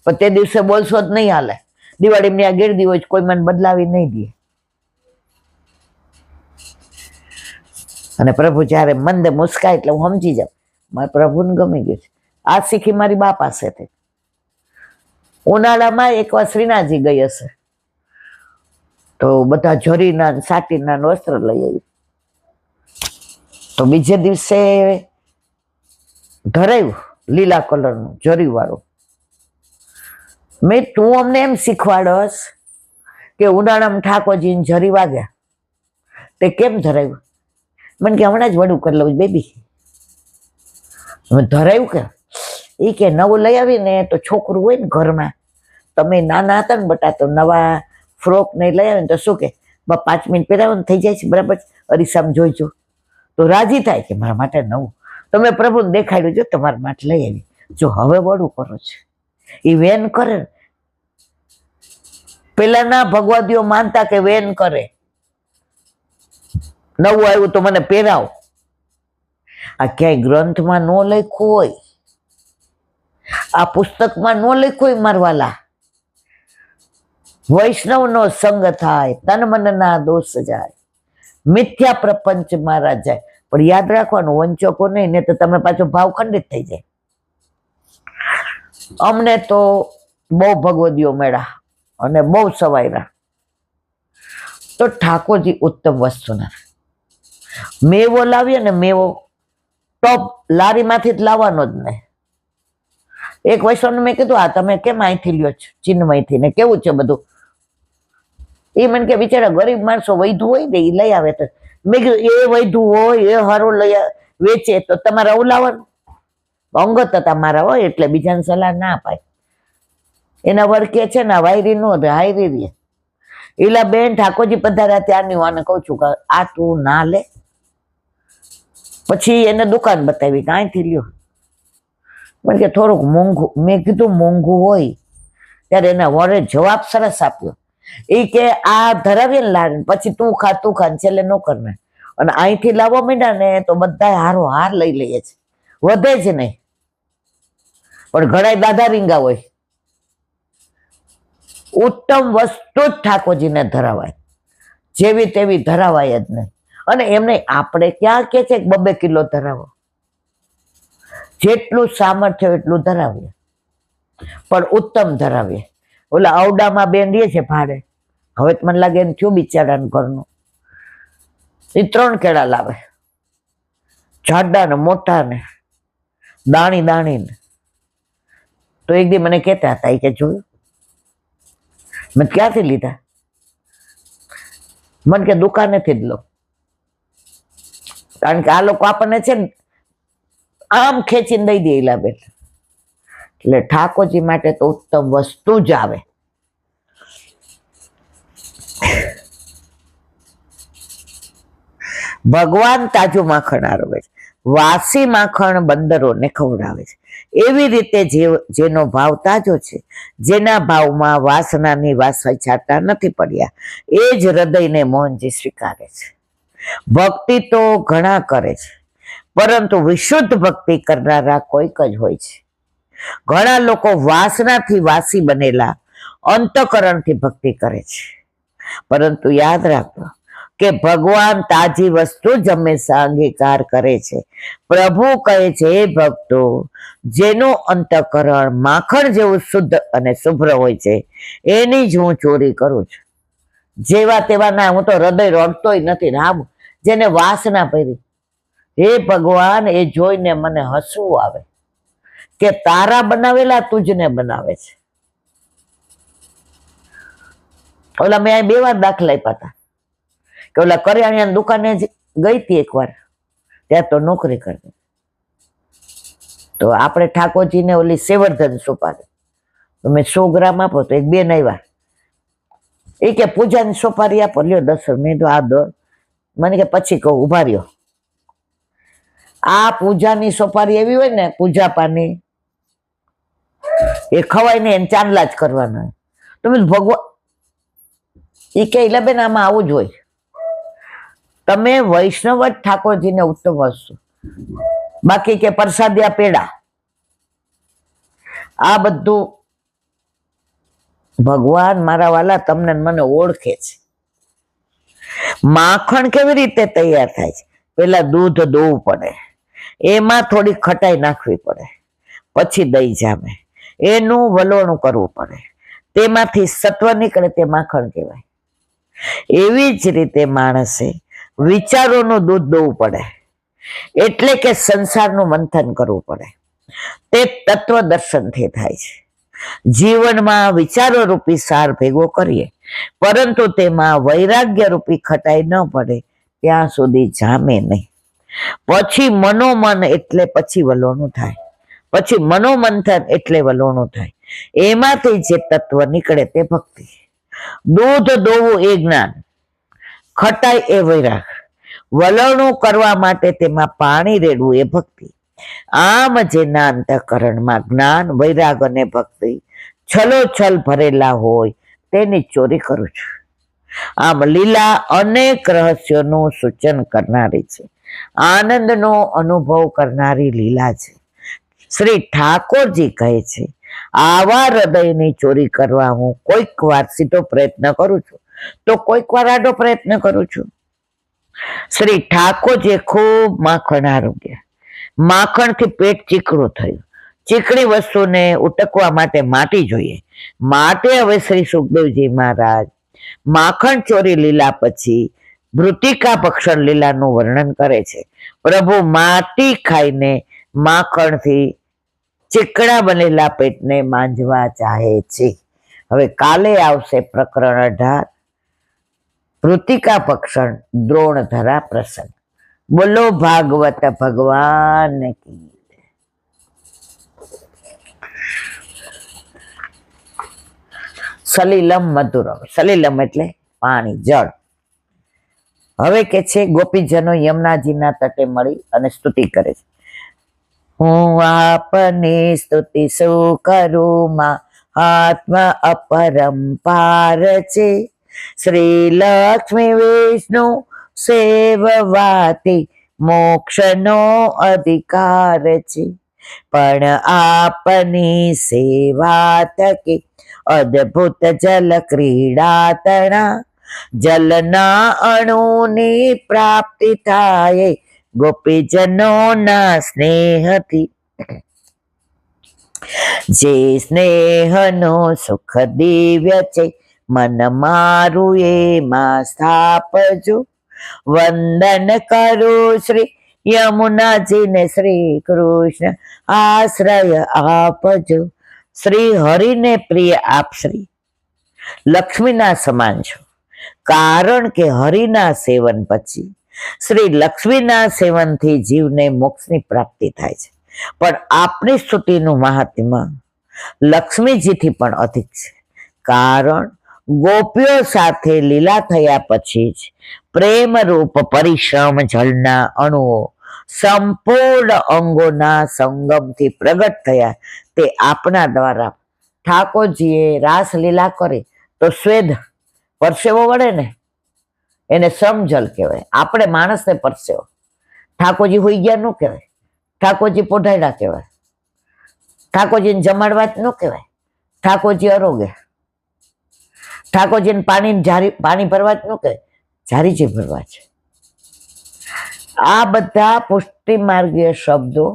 પણ તે દિવસે બોલશો જ નહીં હાલે. દિવાળીની આ ગીરદી હોય કોઈ મને બદલાવી નહીં દે. અને પ્રભુ જયારે મંદ મુસ્કાય એટલે હું સમજી જાઉં મારા પ્રભુને ગમી ગયું છે. આ શીખી મારી બા પાસેથી. ઉનાળામાં એકવાર શ્રીનાથજી ગઈ હશે તો બધા જરીના સાટીના વસ્ત્ર લઈ આવી. તો બીજે દિવસે ધરાયું લીલા કલરનું જરી વાળું. મેં તું અમને એમ શીખવાડસ કે ઉનાળામાં ઠાકોરજીને જરી વાગ્યા તે કેમ ધરાયું? મને કે હમણાં જ વડું કરી લઉં બેબી. ધરાયું કે એ કે નવું લઈ આવીને તો છોકરું હોય ને ઘરમાં, તમે નાના હતા ને બટા તો નવા ફ્રોક ને લઈ આવે ને તો શું કે 5 મિનિટ પહેરાવો ને થઈ જાય છે બરાબર, અરીસામાં જોઈજો તો રાજી થાય કે મારા માટે નવું. તમે પ્રભુને દેખાડ્યું, જો તમારા માટે લઈ આવી. જો હવે વડું કરો છે એ વેન કરે. પેલાના ભગવાદીઓ માનતા કે વેન કરે, નવું આવ્યું તો મને પહેરાવો. આ ક્યાંય ગ્રંથમાં ન લખ્યું હોય, આ પુસ્તકમાં ન લખ્યું હોય મારવાલા. વૈષ્ણવનો સંગ થાય તન મનના દોષ જાય, મિથ્યા પ્રપંચ મારા જાય. પણ યાદ રાખવાનું વંચકો નહીં, ને તો તમે પાછો ભાવ ખંડિત થઈ જાય. અમને તો બહુ ભગવદીઓ મેળા અને બહુ સવાયરા. તો ઠાકોરજી ઉત્તમ વસ્તુના મેવો લાવીએ ને, મેવો ટોપ લારીમાંથી જ લાવવાનો જ નહીં. એક વૈષ્ણવને મેં કીધું, આ તમે કેમ અહીંથી લ્યો છો ચીનમાંથી ને કેવું છે બધું? એ મને કે બિચારા ગરીબ માણસો વૈધું હોય ને એ લઈ આવે. તો મેં કીધું એ વૈધું હોય એ હારું લઈ વેચે તો તમારે આવું લાવવાનું? અંગત હતા મારા હોય એટલે બીજાને સલાહ ના અપાય. એના વર્કે છે ને વાયરી નો હાયરી રે. એલા બેન ઠાકોરજી પધાર્યા ત્યારની હું આને કહું છું કે આ તું ના લે. પછી એને દુકાન બતાવી કે અહીંથી લ્યો. મને કે થોડુંક મોંઘું. મેં કીધું મોંઘું હોય ત્યારે એના વરે જવાબ સરસ આપ્યો. એ કે આ ધરાવીએ ને લાડ પછી તું ખા છેલ્લે ન કરને. અને અહીંથી લાવવા માંડ્યા ને તો બધા હારો હાર લઈ લઈએ છે, વધે જ નહીં. પણ ઘણા દાદા રીંગા હોય. ઉત્તમ વસ્તુ જ ઠાકોરજીને ધરાવાય, જેવી તેવી ધરાવાય જ નહીં. અને એમને આપણે ક્યાં કે છે 2 કિલો ધરાવો, જેટલું સામર્થ્ય એટલું ધરાવીએ, પણ ઉત્તમ ધરાવીએ. ઓલા આવડામાં બેન રહે છે ભાડે, હવે તો મને લાગે એમ થયું બિચારાને ઘરનું. એ 3 કેળા લાવે, જાડા ને મોટા ને દાણી દાણી ને. તો એક દી મને કહેતા હતા, એ કે જોયું મેં ક્યાંથી લીધા? મને કે દુકાનેથી જ લો. કારણ કે આ લોકો આપણને છે ને આમ ખેંચીને દઈ દે એલા બેન. એટલે ઠાકોરજી માટે તો ઉત્તમ વસ્તુ જ આવે. ભગવાન તાજું માખણ આરવે છે, વાસી માખણ બંદરોને ખવડાવે છે. એવી રીતે જેનો ભાવ તાજો છે, જેના ભાવમાં વાસનાની વાસા છાંટા નથી પડ્યા, એ જ હૃદયને મોહનજી સ્વીકારે છે. ભક્તિ તો ઘણા કરે છે, પરંતુ વિશુદ્ધ ભક્તિ કરનારા કોઈક જ હોય છે. ઘણા લોકો વાસનાથી વાસી બનેલા અંતઃકરણથી ભક્તિ કરે છે. પરંતુ યાદ રાખો કે ભગવાન તાજી વસ્તુ જ હંમેશા અંગીકાર કરે છે. પ્રભુ કહે છે, હે ભક્તો, જેનું અંતઃકરણ માખણ જેવું શુદ્ધ અને શુભ્ર હોય છે, એની જ હું ચોરી કરું છું. જેવા તેવા ના, હું તો હૃદય રડતોય નથી. રામ જેને વાસના પડી, હે ભગવાન, એ જોઈને મને હસવું આવે કે તારા બનાવેલા તુજને બનાવે છે. ઓલા મેં અહીં 2 વાર દાખલા આપ્યા હતા કે ઓલા કરિયાણાની દુકાને ગઈ હતી એકવાર, ત્યાં તો નોકરી કરતી. તો આપણે ઠાકોરજીને ઓલી સેવર્ધન સોપારી તો મેં 100 ગ્રામ આપો. તો એક બેન આવ્યા, એ કે પૂજાની સોપારી આપો, લ્યો 10. મેં તો આ દો. મને કે પછી કહું, ઉભા રહ્યો. આ પૂજાની સોપારી એવી હોય ને પૂજા પાની, એ ખવાય ને એને ચાંદલા જ કરવાના. તમે ભગવાન એ કે એટલે બેન આમાં આવું જ હોય. તમે વૈષ્ણવ જ ઠાકોરજીને ઉત્તમ વસ્તુ, બાકી કે પ્રસાદિયા પેડા આ બધું ભગવાન મારા વાલા તમને મને ઓળખે છે. માખણ કેવી રીતે તૈયાર થાય છે? પેલા દૂધ દોવું પડે, એમાં થોડી ખટાઈ નાખવી પડે, પછી દહીં જામે, એનું વલોણું કરવું પડે, તેમાંથી સત્વ નીકળે, તે માખણ કહેવાય. એવી જ રીતે માણસે વિચારોનું દૂધ દોવું પડે, એટલે કે સંસારનું મંથન કરવું પડે. તે તત્વ દર્શનથી થાય છે. જીવનમાં વિચારો રૂપી સાર ભેગો કરીએ, પરંતુ તેમાં વૈરાગ્ય રૂપી ખટાઈ ન પડે ત્યાં સુધી જામે નહીં. પછી મનોમન એટલે પછી વલોણું થાય, પછી મનોમંથન એટલે વલોણું થાય. એમાંથી જે તત્વ નીકળે તે ભક્તિ. દૂધ દોવું એ જ્ઞાન, ખટાઈ એ વૈરાગ, વલણું કરવા માટે તેમાં પાણી રેડવું એ ભક્તિ. આમ જેના અંતઃકરણમાં જ્ઞાન, વૈરાગ અને ભક્તિ છલોછલ ભરેલા હોય તેની ચોરી કરું છું. આમ લીલા અનેક રહસ્યોનું સૂચન કરનારી છે, આનંદનો અનુભવ કરનારી લીલા છે. શ્રી ઠાકોરજી કહે છે, આવા હૃદયની ચોરી કરવા હું કોઈક વાર સીધો પ્રયત્ન કરું છું, તો કોઈક વાર આડો પ્રયત્ન કરું છું. શ્રી ઠાકોરજી ખૂબ માખણ આરોગ્ય, માખણથી પેટ ચીકણું થયું, ચીકણી વસ્તુને ઉટકવા માટે માટી જોઈએ. માટે હવે શ્રી સુખદેવજી મહારાજ માખણ ચોરી લીલા પછી મૃતિકા ભક્ષણ લીલાનું વર્ણન કરે છે. પ્રભુ માટી ખાઈને માખણથી ચીકણા બનેલા પેટને માંજવા ચાહે છે. હવે કાલે આવશે પ્રકરણ 18, મૃતિકા ભક્ષણ દ્રોણધરા પ્રસંગ. બોલો ભાગવત ભગવાન કી. સલીલમ મધુરમ. સલીલમ એટલે પાણી, જળ. હવે કે છે ગોપીજનો યમુનાજીના તટે મળી અને સ્તુતિ કરે છે. હું આપની સ્તુતિ શું કરું માં, આત્મા અપરંપાર છે. શ્રી લક્ષ્મી વિષ્ણુ સેવવાથી મોક્ષનો અધિકાર છે. પણ આપની સેવા થકી અદ્ભુત જલ ક્રીડા તણા, જલના અણુની પ્રાપ્તિ થાય ગોપીજનોના સ્નેહથી. જે સ્નેહનું સુખ દિવ્ય છે, મન મારું એમાં સ્થાપજો. વંદન કરું શ્રી યમુનાજીને, શ્રી કૃષ્ણ આશ્રય આપજો. શ્રી હરિને પ્રિય આપ શ્રી લક્ષ્મીના સમાન છો, કારણ કે હરિના સેવન પછી શ્રી લક્ષ્મીના સેવનથી જીવને મોક્ષની પ્રાપ્તિ થાય છે. પણ આપની સ્તુતિનું મહાત્મ્ય લક્ષ્મીજીથી પણ અધિક છે, કારણ ગોપીઓ સાથે લીલા થયા પછી જ પ્રેમરૂપ પરિશ્રમ જળના અણુઓ સંપૂર્ણ અંગોના સંગમથી પ્રગટ થયા. તે આપના દ્વારા ઠાકોરજીએ રાસલીલા કરે તો સ્વેદ પરસેવો વળે ને, એને સમજલ કહેવાય. આપણે માણસને પરસેવો. ઠાકોરજી હોઈ ગયા ન કહેવાય, ઠાકોરજી પોઢાડ્યા કહેવાય, ઠાકોરજીને જમાડવા જ ન કહેવાય, ઠાકોરજી અરોગે, ઠાકોરજીને પાણી ભરવા જ ન કહેવાય, જારીજી ભરવા છે. આ બધા પુષ્ટિ માર્ગીય શબ્દો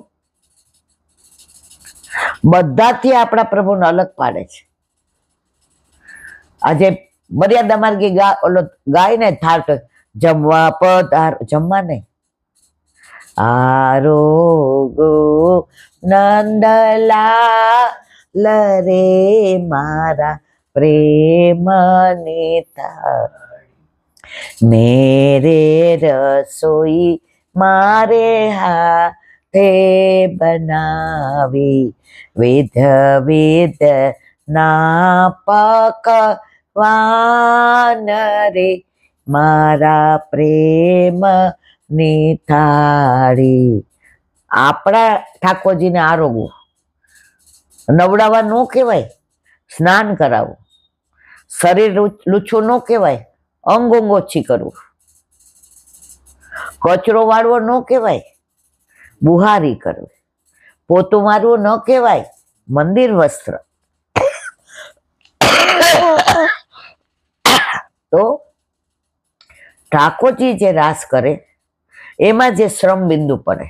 બધાથી આપણા પ્રભુને અલગ પાડે છે. આજે મર્યાદા માર્ગી ગાય ને થાટ જમવા પધાર, જમવા નહીં, આરોગો નંદલા લરે મારા પ્રેમની થાળી, મેરે રસોઈ મારે હાથે બનાવી, વિધ વિધ ના પકવાન રે મારા પ્રેમ ની થાળી. આપણા ઠાકોરજીને આરોગવું, નવડાવવા ન કહેવાય, સ્નાન કરાવવું. શરીર લૂછું ન કહેવાય, અંગ ઓછી કરવું. કચરો વાળવો ન કહેવાય, બુહારી કરવી. પોતું મારવું ન કહેવાય, મંદિર વસ્ત્ર. તો ઠાકોરજી જે રાસ કરે એમાં જે શ્રમ બિંદુ પડે,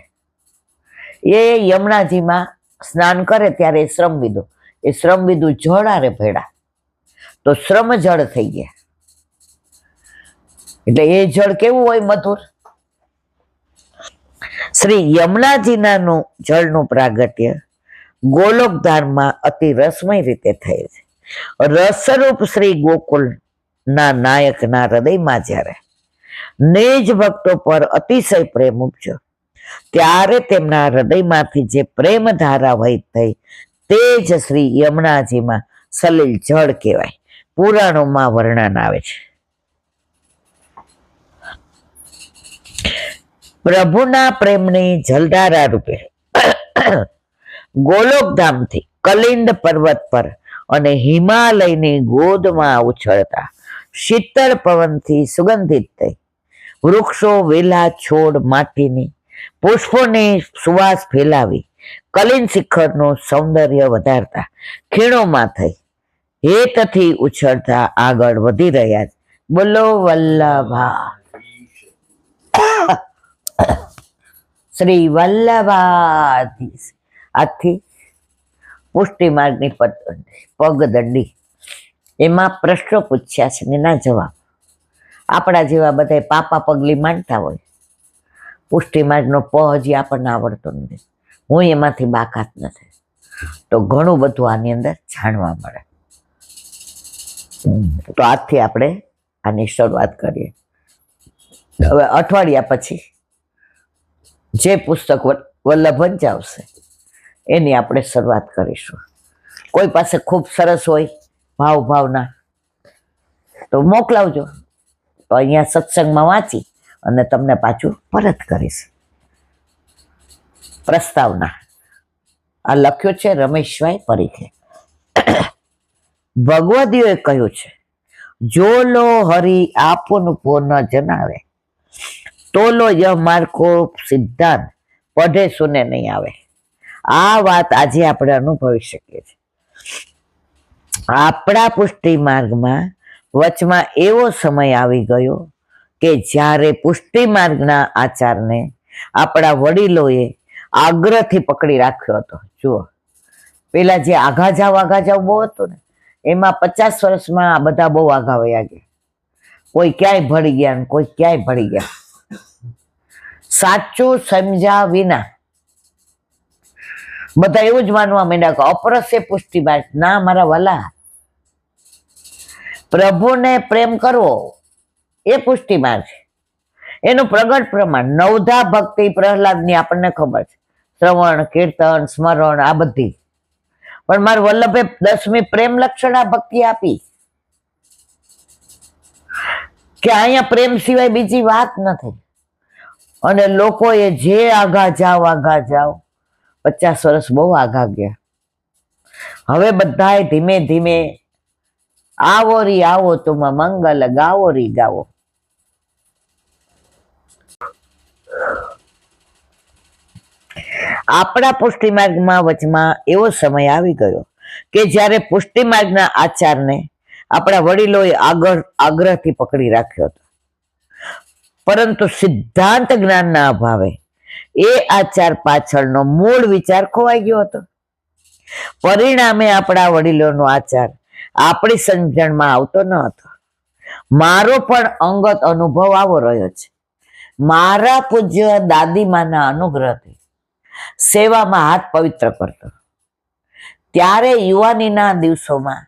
એ યમુનાજીમાં સ્નાન કરે ત્યારે શ્રમ બિંદુ, એ શ્રમ બિંદુ જળ આરે ભેડા, તો શ્રમ જળ થઈ ગયા. એટલે એ જળ કેવું હોય? મધુર. શ્રી યમુનાજીનાનું જળનું પ્રાગટ્ય ગોલોકધામમાં અતિ રસમય રીતે થયે છે. રસરૂપ શ્રી ગોકુલના નાયકના હૃદયમાં જ્યારે નિજ ભક્તો પર અતિશય પ્રેમ ઉપજ્યો, ત્યારે તેમના હૃદયમાંથી જે પ્રેમ ધારા વહિત થઈ તે જ શ્રી યમુનાજીમાં સલીલ જળ કહેવાય. પુરાણોમાં વર્ણન આવે છે. પ્રભુના પ્રેમની જલધારા રૂપે ગોલોકધામથી કલિંદ પર્વત પર અને હિમાલયની ગોદમાં ઉછળતા શીતળ પવનથી સુગંધિત થઈ, વૃક્ષો, વેલા, છોડ, માટીની પુષ્પોની સુવાસ ફેલાવી કલિંદ શિખરનું સૌંદર્ય વધારતા ખીણોમાં થઈ હેતથી ઉછળતા આગળ વધી રહ્યા છે. બોલો વલ્લભા શ્રી વલ્લભાધીશ. આથી પુષ્ટિ માર્ગની પગદંડી, એમાં પ્રશ્નો પૂછ્યા છે ને એના જવાબ. આપણા જેવા બધા પાપા પગલી માંડતા હોય. પુષ્ટિ માર્ગનો પ હજી આપણને આવડતો નથી, હું એમાંથી બાકાત નથી. તો ઘણું બધું આની અંદર જાણવા મળે. તો આજથી આપણે આની શરૂઆત કરીએ. હવે અઠવાડિયા પછી જે પુસ્તક વલ્લભ વંચાવશે એની આપણે શરૂઆત કરીશું. કોઈ પાસે ખૂબ સરસ હોય ભાવના તો મોકલાવજો, તો અહીંયા સત્સંગમાં વાંચી અને તમને પાછું પરત કરીશ. પ્રસ્તાવના આ લખ્યું છે રમેશભાઈ પરીખે. ભગવદીઓએ કહ્યું છે, જો લો હરી આપનું પો ન જણાવે, તો લો યહ માર્કો સિદ્ધાંત પઢે સુને નહીં આવે. આ વાત આજે આપણે અનુભવી શકીએ છીએ. આપણા પુષ્ટિ માર્ગમાં વચમાં એવો સમય આવી ગયો કે જ્યારે પુષ્ટિ માર્ગના આચારને આપણા વડીલોએ આગ્રહથી પકડી રાખ્યો હતો. જુઓ, પેલા જે આઘા જાવ બહુ હતું ને, એમાં 50 વર્ષમાં આ બધા બહુ આઘા વયા ગયા. કોઈ ક્યાંય ભળી ગયા ને કોઈ ક્યાંય ભળી ગયા. સાચું સમજ્યા વિના બધા એવું જ માનવા માંડ્યા કે અપરસે પુષ્ટિ માર્ગ. ના મારા વાલા, પ્રભુને પ્રેમ કરવો એ પુષ્ટિ માર્ગ છે. એનું પ્રગટ પ્રમાણ નવધા ભક્તિ પ્રહલાદની આપણને ખબર છે, શ્રવણ કીર્તન સ્મરણ આ બધી. પણ મારા વલ્લભે 10મી પ્રેમ લક્ષણા ભક્તિ આપી કે અહીંયા પ્રેમ સિવાય બીજી વાત નથી. અને લોકોએ જે આઘા જાવ 50 વર્ષ બહુ આઘા ગયા. હવે બધાએ ધીમે ધીમે આવો રી આવો તુમ મંગલ ગાવો રી ગાવો. આપણા પુષ્ટિ માર્ગમાં વચમાં એવો સમય આવી ગયો કે જ્યારે પુષ્ટિ માર્ગના આચારને આપણા વડીલોએ આગ્રહથી પકડી રાખ્યો હતો, પરંતુ સિદ્ધાંત જ્ઞાનના અભાવે એ આચાર પાછળનો મૂળ વિચાર ખોવાઈ ગયો હતો. પરિણામે આપણા વડીલોનો આચાર આપણી સમજણમાં આવતો ન હતો. મારો પણ અંગત અનુભવ આવો રહ્યો છે. મારા પૂજ્ય દાદીમાના અનુગ્રહથી સેવામાં હાથ પવિત્ર કરતો, ત્યારે યુવાનીના દિવસોમાં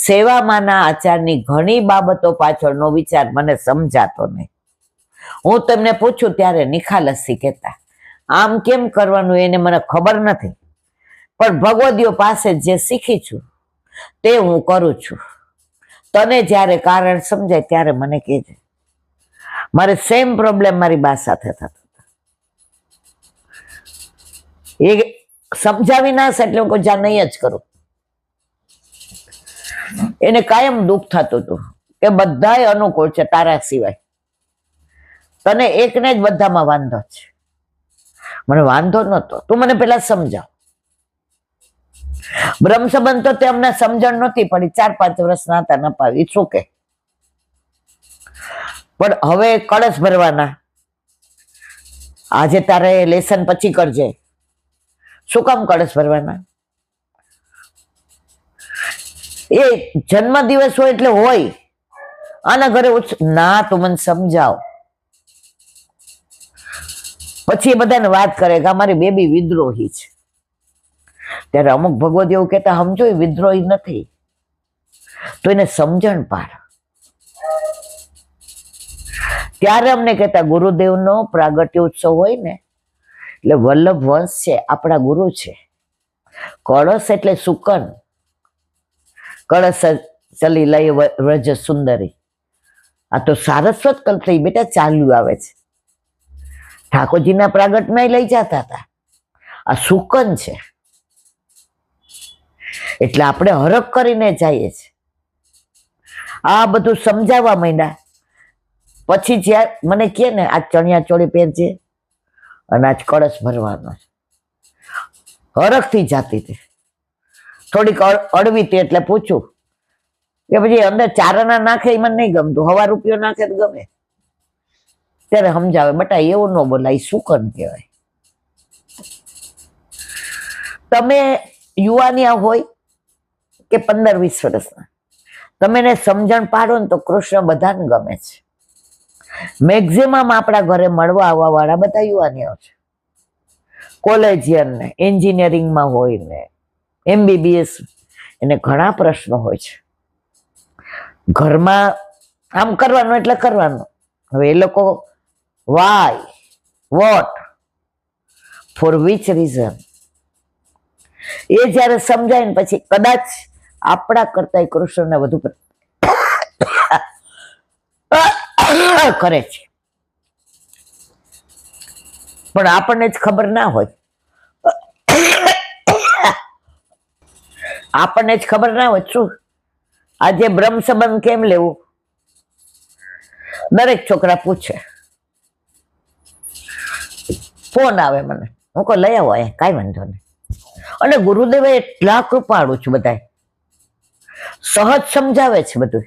સેવામાંના આચારની ઘણી બાબતો પાછળનો વિચાર મને સમજાતો નહીં. હું તમને પૂછું ત્યારે નિખાલસથી કહેતા, આમ કેમ કરવાનું એને મને ખબર નથી, પણ ભગવદીઓ પાસે જે શીખી છું તે હું કરું છું. તને જ્યારે કારણ સમજાય ત્યારે મને કહેજે. મારે સેમ પ્રોબ્લેમ મારી બા સાથે થતો. એ સમજાવી ના એટલે હું જા નહીં જ કરું. એને કાયમ દુઃખ થતું હતું કે બધાય અનુકૂળ છે તારા સિવાય, તને એકને જ બધામાં વાંધો છે. મને વાંધો નતો, તું મને પેલા સમજાવ. બ્રહ્મ સંબંધ તો તે અમને સમજણ નહોતી પડી, 4-5 વર્ષના હતા ન પાવી, શું કે. પણ હવે કળશ ભરવાના, આજે તારે લેસન પછી કરજે. શું કામ કળશ ભરવાના? એ જન્મ દિવસ હોય એટલે હોય, આના ઘરે ના તું મને સમજાવ. પછી એ બધાને વાત કરે કે અમારી બેબી વિદ્રોહી છે. ત્યારે અમુક ભગવત એવું કહેતા, સમજો એ વિદ્રોહી નથી, તો એને સમજણ પાડ. ત્યારે અમને કહેતા ગુરુદેવનો પ્રાગટ્ય ઉત્સવ હોય ને એટલે વલ્લભ વંશ છે, આપણા ગુરુ છે. કળશ એટલે સુકન, કળશ ચલી લઈ વ્રજ સુંદરી. આ તો સારસ્વત કલ્પ બેટા ચાલ્યું આવે છે. ઠાકોરજીના પ્રાગટમાં લઈ જતા હતા. આ સુકન છે એટલે આપણે હરખ કરીને જઈએ છીએ. આ બધું સમજાવવા માંડ્યા. પછી જ્યાં મને કહે ને આ ચણિયા ચોળી પહેરજે અને આજ કળશ ભરવાનો, હરખથી જાતી હતી. થોડીક અડવી હતી એટલે પૂછું કે પછી અંદર ચારણા નાખે એ મને નહીં ગમતું, હવા રૂપિયો નાખે તો ગમે. ત્યારે સમજાવે બટા એવું ન બોલાય, સુકન કહેવાય. તમે યુવાનિયા હોય કે 15-20 વર્ષના, તમે એને સમજણ પાડો ને તો કૃષ્ણ બધાને ગમે છે. મેક્ઝિમમ આપણા ઘરે મળવા આવવા વાળા બધા યુવાનીઓ છે, કોલેજિયન ને એન્જિનિયરિંગમાં હોય ને MBBS, એને ઘણા પ્રશ્નો હોય છે ઘરમાં. આમ કરવાનું એટલે કરવાનું. હવે એ લોકો why, what, for which reason, એ જયારે સમજાય ને પછી કદાચ આપણા કરતા કૃષ્ણને વધુ કરે છે, પણ આપણને જ ખબર ના હોય. આપણને જ ખબર ના હોય શું આજે બ્રહ્મ સંબંધ કેમ લેવું. દરેક છોકરા પૂછે, ફોન આવે મને, હું કહું લઈ આવો અહીંયા, કાંઈ વાંધો નહીં. અને ગુરુદેવે એટલા કૃપાળું છું, બધા સહજ સમજાવે છે બધું.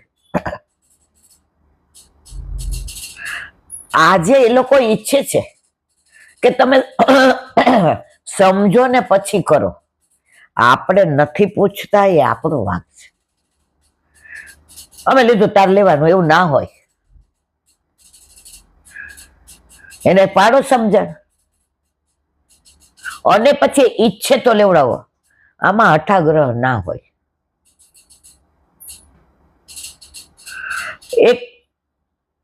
આજે એ લોકો ઈચ્છે છે કે તમે સમજો ને પછી કરો. આપણે નથી પૂછતા, એ આપણો વાંક છે. અમે લીધું તાર લેવાનું, એવું ના હોય. એને પાડો સમજણ અને પછી ઈચ્છે તો લેવડાવો. આમાં હઠાગ્રહ ના હોય. એક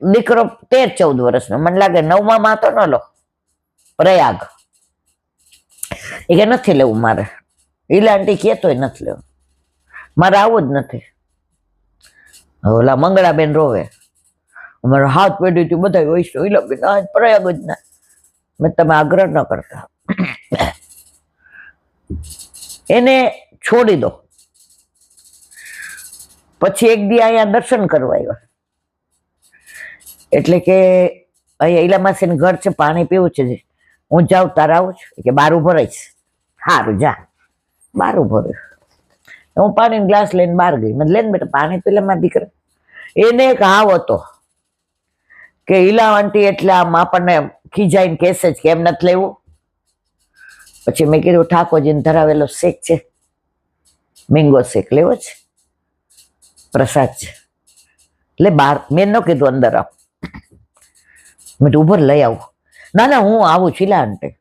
દીકરો 13-14 વર્ષનો, મને લાગે 9માં તો ન લો, પ્રયાગ, એ કે નથી લેવું મારે. ઈલાંટી કહેતોય નથી લેવું, મારે આવું જ નથી. ઓલા મંગળાબેન રોવે, અમારો હાથ પેઢીથી બધા હોય છે, ઈલાબેન પ્રયાગ જ ના. મેં તમે આગ્રહ ન કરતા, એને છોડી દો. પછી એક દી અહીંયા દર્શન કરવા આવ્યા, એટલે કે અહીંયા ઈલામાસીનું ઘર છે, પાણી પીવું છે, હું જાઉં તારે આવું છું કે બાર ઉભો રહીશ. સારું જા. બાર ઉભો રહ્યો, હું પાણીનો ગ્લાસ લઈને બહાર ગઈ. મેં લઈને બેટા પાણી પીલે મારા દીકરા. એને એક હાવ હતો કે ઈલા આંટી એટલે આમ આપણને ખીજાઈને કહેશે જ કે એમ નથી લેવું. પછી મેં કીધું ઠાકોરજીને ધરાવેલો શેક છે, મેંગો શેક લેવો છે, પ્રસાદ છે, એટલે બાર. મેં ન કીધું અંદર આવ, મેં તો ઉભર લઈ આવું. ના ના હું આવું છું ઈલા આંટી.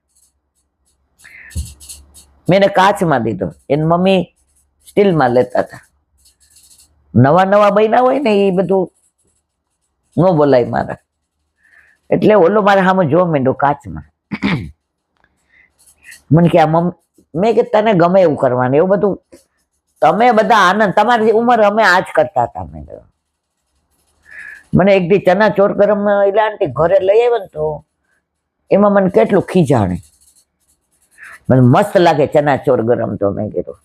મેં એને કાચમાં દીધો, એની મમ્મી સ્ટીલમાં લેતા હતા. નવા નવા બન્યા હોય ને એ બધું ન બોલાય મારા, એટલે ઓલો મારે સામે જોવા માંડ્યો કાચમાં. મને કે આ મમ્મી, મેં કે તને ગમે એવું કરવાનું, એવું બધું તમે બધા આનંદ, તમારી ઉંમર અમે આજ કરતા હતા. મને એક દી ચના ચોર ગરમ આંટી ઘરે લઈ આવ્યો ને તો એમાં મને કેટલું ખીજાણે. મને મસ્ત લાગે ચના ચોર ગરમ. તો મેં કીધું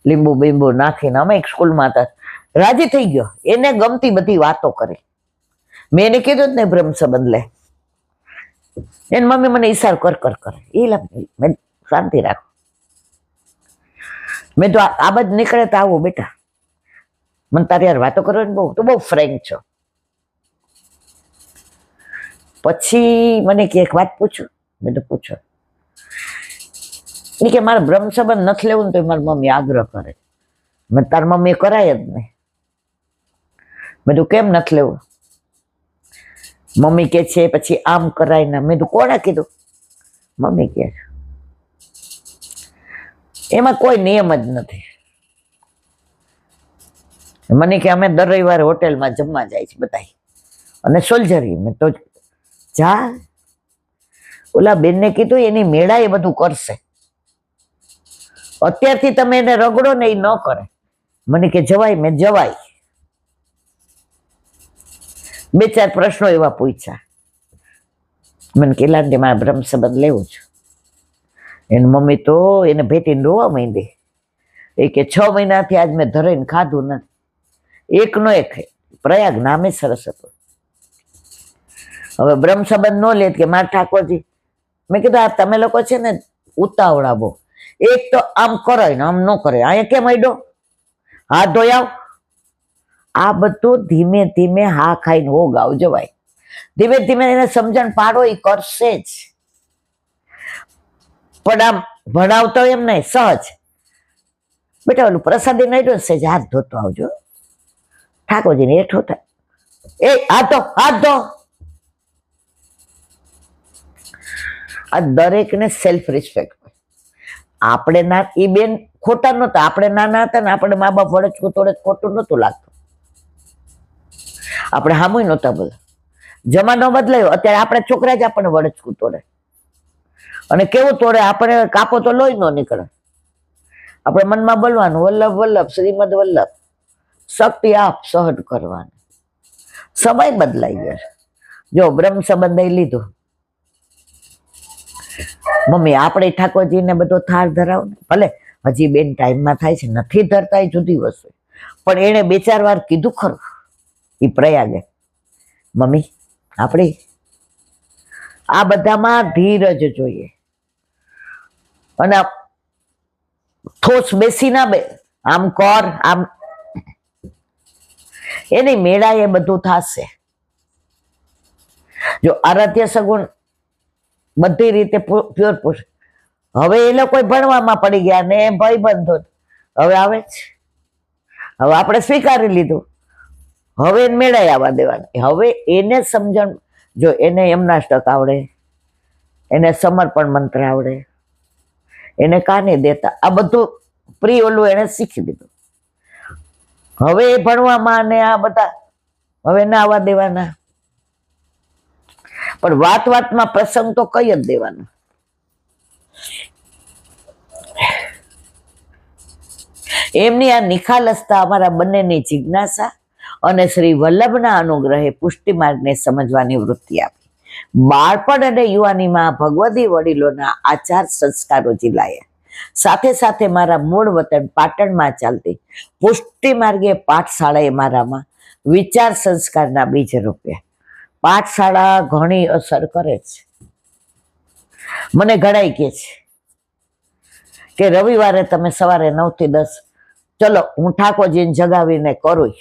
લીંબુ બીંબુ નાખીને, અમે એક સ્કૂલમાં હતા, રાજી થઈ ગયો. એને ગમતી બધી વાતો કરે. મેં એને કીધું જ ને બ્રહ્મ સંબંધ લે. એની મમ્મી મને ઈશારો કર કર કરે, એ મેં શાંતિ રાખો. મેં તો આ બાજુ નીકળે તો આવું બેટા, મને તારી યાર વાતો કરવાની બહુ, તું બહુ ફ્રેન્ક છો. પછી મને કે એક વાત પૂછું. મેં તો પૂછો. કે મારે બ્રહ્મ સંબંધ નથી લેવું ને તો મારી મમ્મી આગ્રહ કરે. મેં તાર મમ્મી કરાય જ નહીં. મેં તું કેમ નથી લેવું? મમ્મી કે છે પછી આમ કરાય ને. મેં તું કોણે કીધું? મમ્મી કે છે. એમાં કોઈ નિયમ જ નથી. મને કે અમે દર રવિવારે હોટેલમાં જમવા જાય છે બધા, અને સોલ્જરી. મેં તો જા, ઓલા બેનને કીધું એની મેળા એ બધું કરશે. અત્યારથી તમે એને રગડો ને એ ન કરે. મને કે જવાય? મેં જવાય. 2-4 પ્રશ્નો એવા પૂછ્યા. મને કે લાંડી મારે બ્રહ્મ સંબંધ લેવું છે. એની મમ્મી તો એને ભેટીને રોવા માંડી. એ કે 6 મહિનાથી આજ મેં ધરાઈને ખાધું નથી. એકનો એક પ્રયાગ નામે સરસ હતો. હવે બ્રહ્મ સંબંધ ન લે કે મારા ઠાકોરજી. મેં કીધું આ તમે લોકો છે ને ઉતાવળા બહુ. એક તો આમ કરે ને આમ ન કરે. અહીંયા કેમ અડ્યો? હાથ ધોઈ આવ. આ બધું ધીમે ધીમે હા ખાઈને હો ગાવ જવાય. ધીમે ધીમે એને સમજણ પાડો, એ કરશે જ. પણ આમ ભણાવતો એમ નહીં, સહજ બેટા ઓલું પ્રસાદી નહીં સેજ હાથ ધોતો આવજો, ઠાકોરજીને હેઠો થાય, એ હાથ ધો, હાથ ધો. આ દરેકને સેલ્ફ રિસ્પેક્ટ હોય. આપણે ના, એ બેન ખોટા નહોતા, આપણે નાના હતા ને આપણે મા બાપ વડચકું તોડે ખોટું નહોતું લાગતું, આપણે હામુય નહોતા બધા. જમાનો બદલાયો, અત્યારે આપણા છોકરા જ આપણને વડચકું તોડે, અને કેવું તોડે, આપણે કાપો તો લોહી ન નીકળે. આપણે મનમાં બોલવાનું વલ્લભ વલ્લભ શ્રીમદ વલ્લભ, શક્તિ આપ સહજ કરવાની. સમય બદલાઈ ગયો. જો બ્રહ્મ સંબંધ લીધો, મમ્મી આપણે ઠાકોરજીને બધો થાળ ધરાવ ને, ભલે હજી બેન ટાઈમમાં થાય છે, નથી ધરતા એ જુદી વસ્તુ, પણ એને 2-4 વાર કીધું ખરું એ પ્રયાગે, મમ્મી આપણે આ બધામાં ધીરજ જોઈએ. અને ઠોસ બેસી ના બે, આમ કર આમ, એની મેળા એ બધું થશે. જો આરાધ્ય સગુણ બધી રીતે પ્યોર પુરુષ, હવે એ લોકો ભણવામાં પડી ગયા ને ભાઈ બંધો હવે આવે છે, હવે આપણે સ્વીકારી લીધું, હવે મેળાએ આવવા દેવાનું. હવે એને સમજણ, જો એને યમનાષ્ટક આવડે, એને સમર્પણ મંત્ર આવડે, એને કાને દેતા, આ બધું પ્રી ઓલું એને શીખી દીધું. હવે એ ભણવામાં ને આ બધા હવે ના આવવા દેવાના, પણ વાત વાતમાં પ્રસંગ તો કઈ જ દેવાનો. એમની આ નિખાલસતા અમારા બંનેની જિજ્ઞાસા અને શ્રી વલ્લભના અનુગ્રહે પુષ્ટિ માર્ગને સમજવાની વૃત્તિ આપી. બાળપણ અને યુવાનીમાં ભગવદી વડીલોના આચાર સંસ્કારો જીલાયા. સાથે સાથે મારા મૂળ વતન પાટણમાં ચાલતી પુષ્ટિ માર્ગે પાઠશાળાએ મારામાં વિચાર સંસ્કારના બીજ રોપ્યા. પાઠશાળા ઘણી અસર કરે છે. મને ઘણાય કહે છે કે રવિવારે તમે સવારે 9 થી 10 ચલો હું ઠાકોરજીને જગાવીને કરું.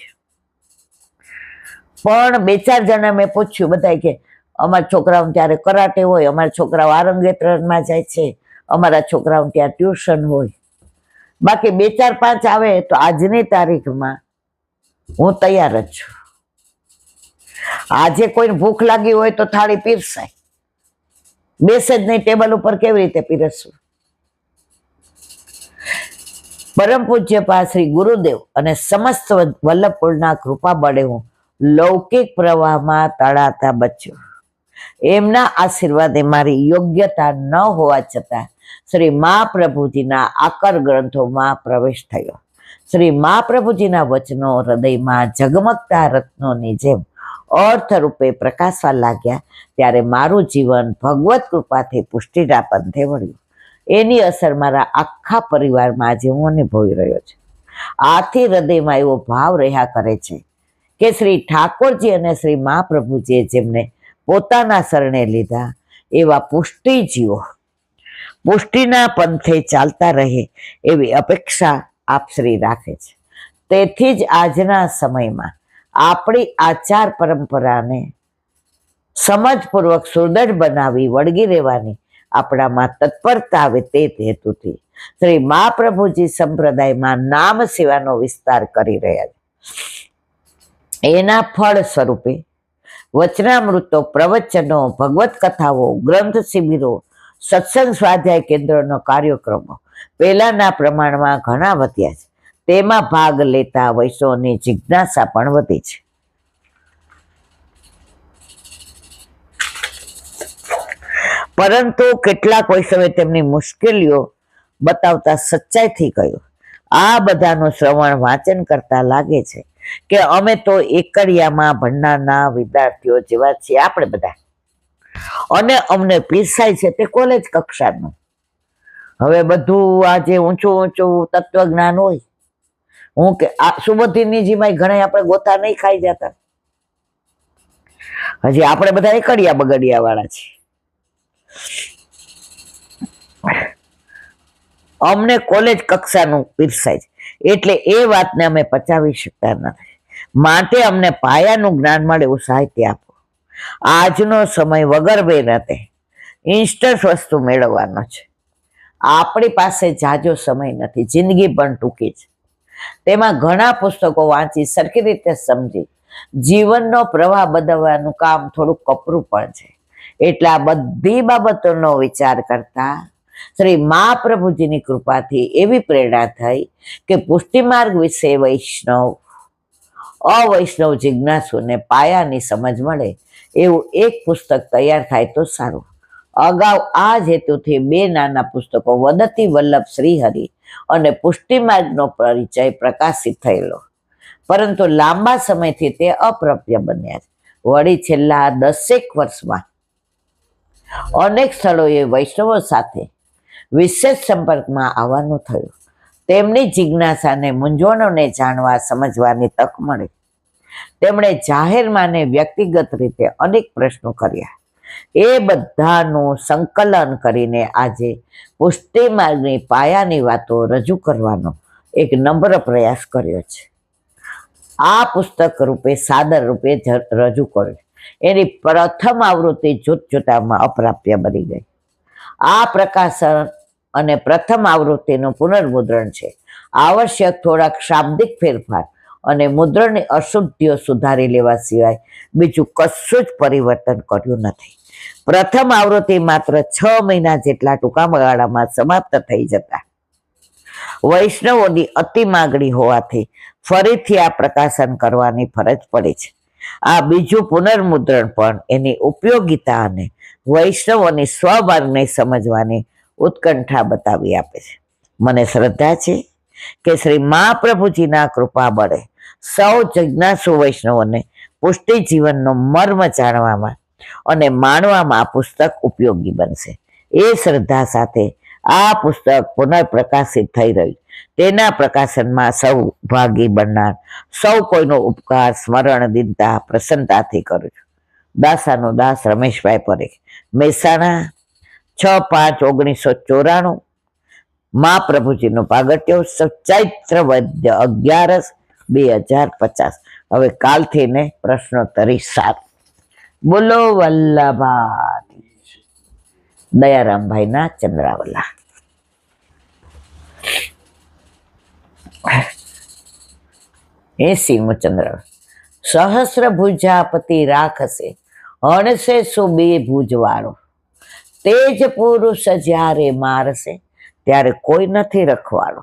પણ 2-4 જણા મેં પૂછ્યું, બધા કે અમારા છોકરાઓ ત્યારે કરાટે હોય, અમારા છોકરાઓ આરંગેત્રમાં જાય છે, અમારા છોકરાઓ ત્યાં ટ્યુશન હોય. બાકી 2-4-5 આવે તો આજની તારીખમાં હું તૈયાર જ છું. આજે કોઈને ભૂખ લાગી હોય તો થાળી પીરસાય, બેસે જ નહીં ટેબલ ઉપર, કેવી રીતે પીરસવું? પરમ પૂજ્ય પા શ્રી ગુરુદેવ અને સમસ્ત વલ્લભપુરના કૃપા બળે હું લૌકિક પ્રવાહમાં તળાતા બચ્યો. એમના આશીર્વાદે મારી યોગ્યતા ન હોવા છતાં શ્રી મહાપ્રભુજીના આકર ગ્રંથોમાં પ્રવેશ થયો. શ્રી મહાપ્રભુજીના વચનો હૃદયમાં ઝગમગતા રત્નોની જેમ અર્થરૂપે પ્રકાશવા લાગ્યા. ત્યારે મારું જીવન ભગવત કૃપાથી પુષ્ટિના પંથે વળ્યું. એની અસર મારા આખા પરિવારમાં આજે હું અનુભવી રહ્યો છું. આથી હૃદયમાં એવો ભાવ રહ્યા કરે છે કે શ્રી ઠાકોરજી અને શ્રી મહાપ્રભુજીએ જેમને પોતાના શરણે લીધા એવા પુષ્ટિજીઓ પુષ્ટિના પંથે ચાલતા રહે એવી અપેક્ષા આપશ્રી રાખે છે. તેથી જ આજના સમયમાં આપણી આચાર પરંપરાને સમજપૂર્વક સુદૃઢ બનાવી વળગી રહેવાની આપણામાં તત્પરતા આવે તે હેતુથી શ્રી મહાપ્રભુજી સંપ્રદાયમાં નામ સેવાનો વિસ્તાર કરી રહ્યા છે. એના ફળ સ્વરૂપે વચનામૃતો, પ્રવચનો, ભગવત કથાઓ, ગ્રંથ શિબિરો, સત્સંગ સ્વાધ્યાય કેન્દ્રોનો કાર્યક્રમો પહેલાના પ્રમાણમાં ઘણા વધ્યા છે. તેમાં ભાગ લેતા વૈષ્ણવની જિજ્ઞાસા પણ વધી છે. પરંતુ કેટલાક વૈષ્ણવે તેમની મુશ્કેલીઓ બતાવતા સચ્ચાઈથી કહ્યું, આ બધાનું શ્રવણ વાંચન કરતા લાગે છે કે અમે તો એકડિયામાં ભણનારના વિદ્યાર્થીઓ જેવા છીએ આપણે બધા, અને અમને પીરસાય છે તે કોલેજ કક્ષાનું. હવે બધું આજે ઊંચું ઊંચું તત્વજ્ઞાન હોય, હું કે આ સુબોધીની જીમાં ઘણા આપણે ગોતા નહીં ખાઈ જતા, હજી આપણે બધા એકડિયા બગડિયા વાળા છે. અમને કોલેજ કક્ષાનું પીરસાય છે એટલે એ વાતને અમે પચાવી શકતા નથી. માટે અમને પાયાનું જ્ઞાન મળે એવું સાહિત્ય આપો. આજનો સમય વગર મહેનતે ઇન્સ્ટન્ટ વસ્તુ મેળવવાનો છે. આપણી પાસે જાજો સમય નથી, જિંદગી પણ ટૂંકી છે. તેમાં ઘણા પુસ્તકો વાંચી સરખી રીતે સમજી જીવનનો પ્રવાહ બદલવાનું કામ થોડું કપરું પણ છે. એટલે આ બધી બાબતોનો વિચાર કરતા શ્રી મહાપ્રભુજીની કૃપાથી એવી પ્રેરણા થઈ કે પુષ્ટિમાર્ગ વિશે વૈષ્ણવ અવૈષ્ણવ જિજ્ઞાસુને પાયાની સમજ મળે એવું એક પુસ્તક તૈયાર થાય તો સારું. અગાઉ આ જ હેતુથી 2 નાના પુસ્તકો વદતી વલ્લભ શ્રીહરિ અને પુષ્ટિમાર્ગનો પરિચય પ્રકાશિત થયેલો, પરંતુ લાંબા સમયથી તે અપ્રાપ્ય બન્યા છે. વળી છેલ્લા 10 વર્ષમાં અનેક સ્થળોએ વૈષ્ણવો સાથે વિશેષ સંપર્કમાં આવવાનું થયું. તેમની જિજ્ઞાસાને મૂંઝવણોને જાણવા સમજવાની તક મળી. તેમણે જાહેરમાં ને વ્યક્તિગત રીતે અનેક પ્રશ્નો કર્યા. એ બધાનું સંકલન કરીને આજે પુષ્ટિ માર્ગની પાયાની વાતો રજૂ કરવાનો એક નમ્ર પ્રયાસ કર્યો છે. આ પુસ્તક રૂપે સાદર રૂપે રજૂ કર્યું. એની પ્રથમ આવૃત્તિ જોતજોતામાં અપ્રાપ્ય બની ગઈ. આ પ્રકાશન અને પ્રથમ આવૃત્તિનું પુનર્મુદ્રણ છે. આવશ્યક થોડાક શાબ્દિક ફેરફાર અને મુદ્રણની અશુદ્ધિઓ સુધારી લેવા સિવાય બીજું કશું જ પરિવર્તન કર્યું નથી. પ્રથમ આવૃત્તિ માત્ર 6 મહિના જેટલા ટૂંકા ગાળામાં સમાપ્ત થઈ જતા વૈષ્ણવોની અતિ માગણી હોવાથી ફરીથી આ પ્રકાશન કરવાની ફરજ પડી છે. આ બીજું પુનર્મુદ્રણ પણ એની ઉપયોગિતા અને વૈષ્ણવોની સ્વમાર્ગને સમજવાની ઉત્કંઠા બતાવી આપે છે. મને શ્રદ્ધા છે કે શ્રી મહાપ્રભુજીના કૃપા બળે સૌ જિજ્ઞાસુ વૈષ્ણવોને પુષ્ટિ જીવનનો મર્મ જાણવામાં અને માણવામાં આ પુસ્તક ઉપયોગી બનશે. એ શ્રદ્ધા સાથે આ પુસ્તક પુનઃપ્રકાશિત થઈ રહ્યું. તેના પ્રકાશનમાં સૌ ભાગી બનનાર સૌ કોઈનો ઉપકાર સ્મરણ દિનતા પ્રસન્નતાથી કરું છું. દાસાનો દાસ રમેશભાઈ પરેખ, મહેસાણા, 6/5/1994. મહાપ્રભુજીનો પ્રાગટ્યોત્સવ ચૈત્ર વૈદ્ય 11/2050. હવે કાલથી ને પ્રશ્નોત્તરી 7. બોલો વલ્લભા દયારામભાઈના ચંદ્રાવલા. એસીમું ચંદ્ર. સહસ્ર ભુજાપતિ રાખશે, હણશે સુબે ભુજવાળો. તેજ પુરુષ જ્યારે મારશે ત્યારે કોઈ નથી રખવાડો.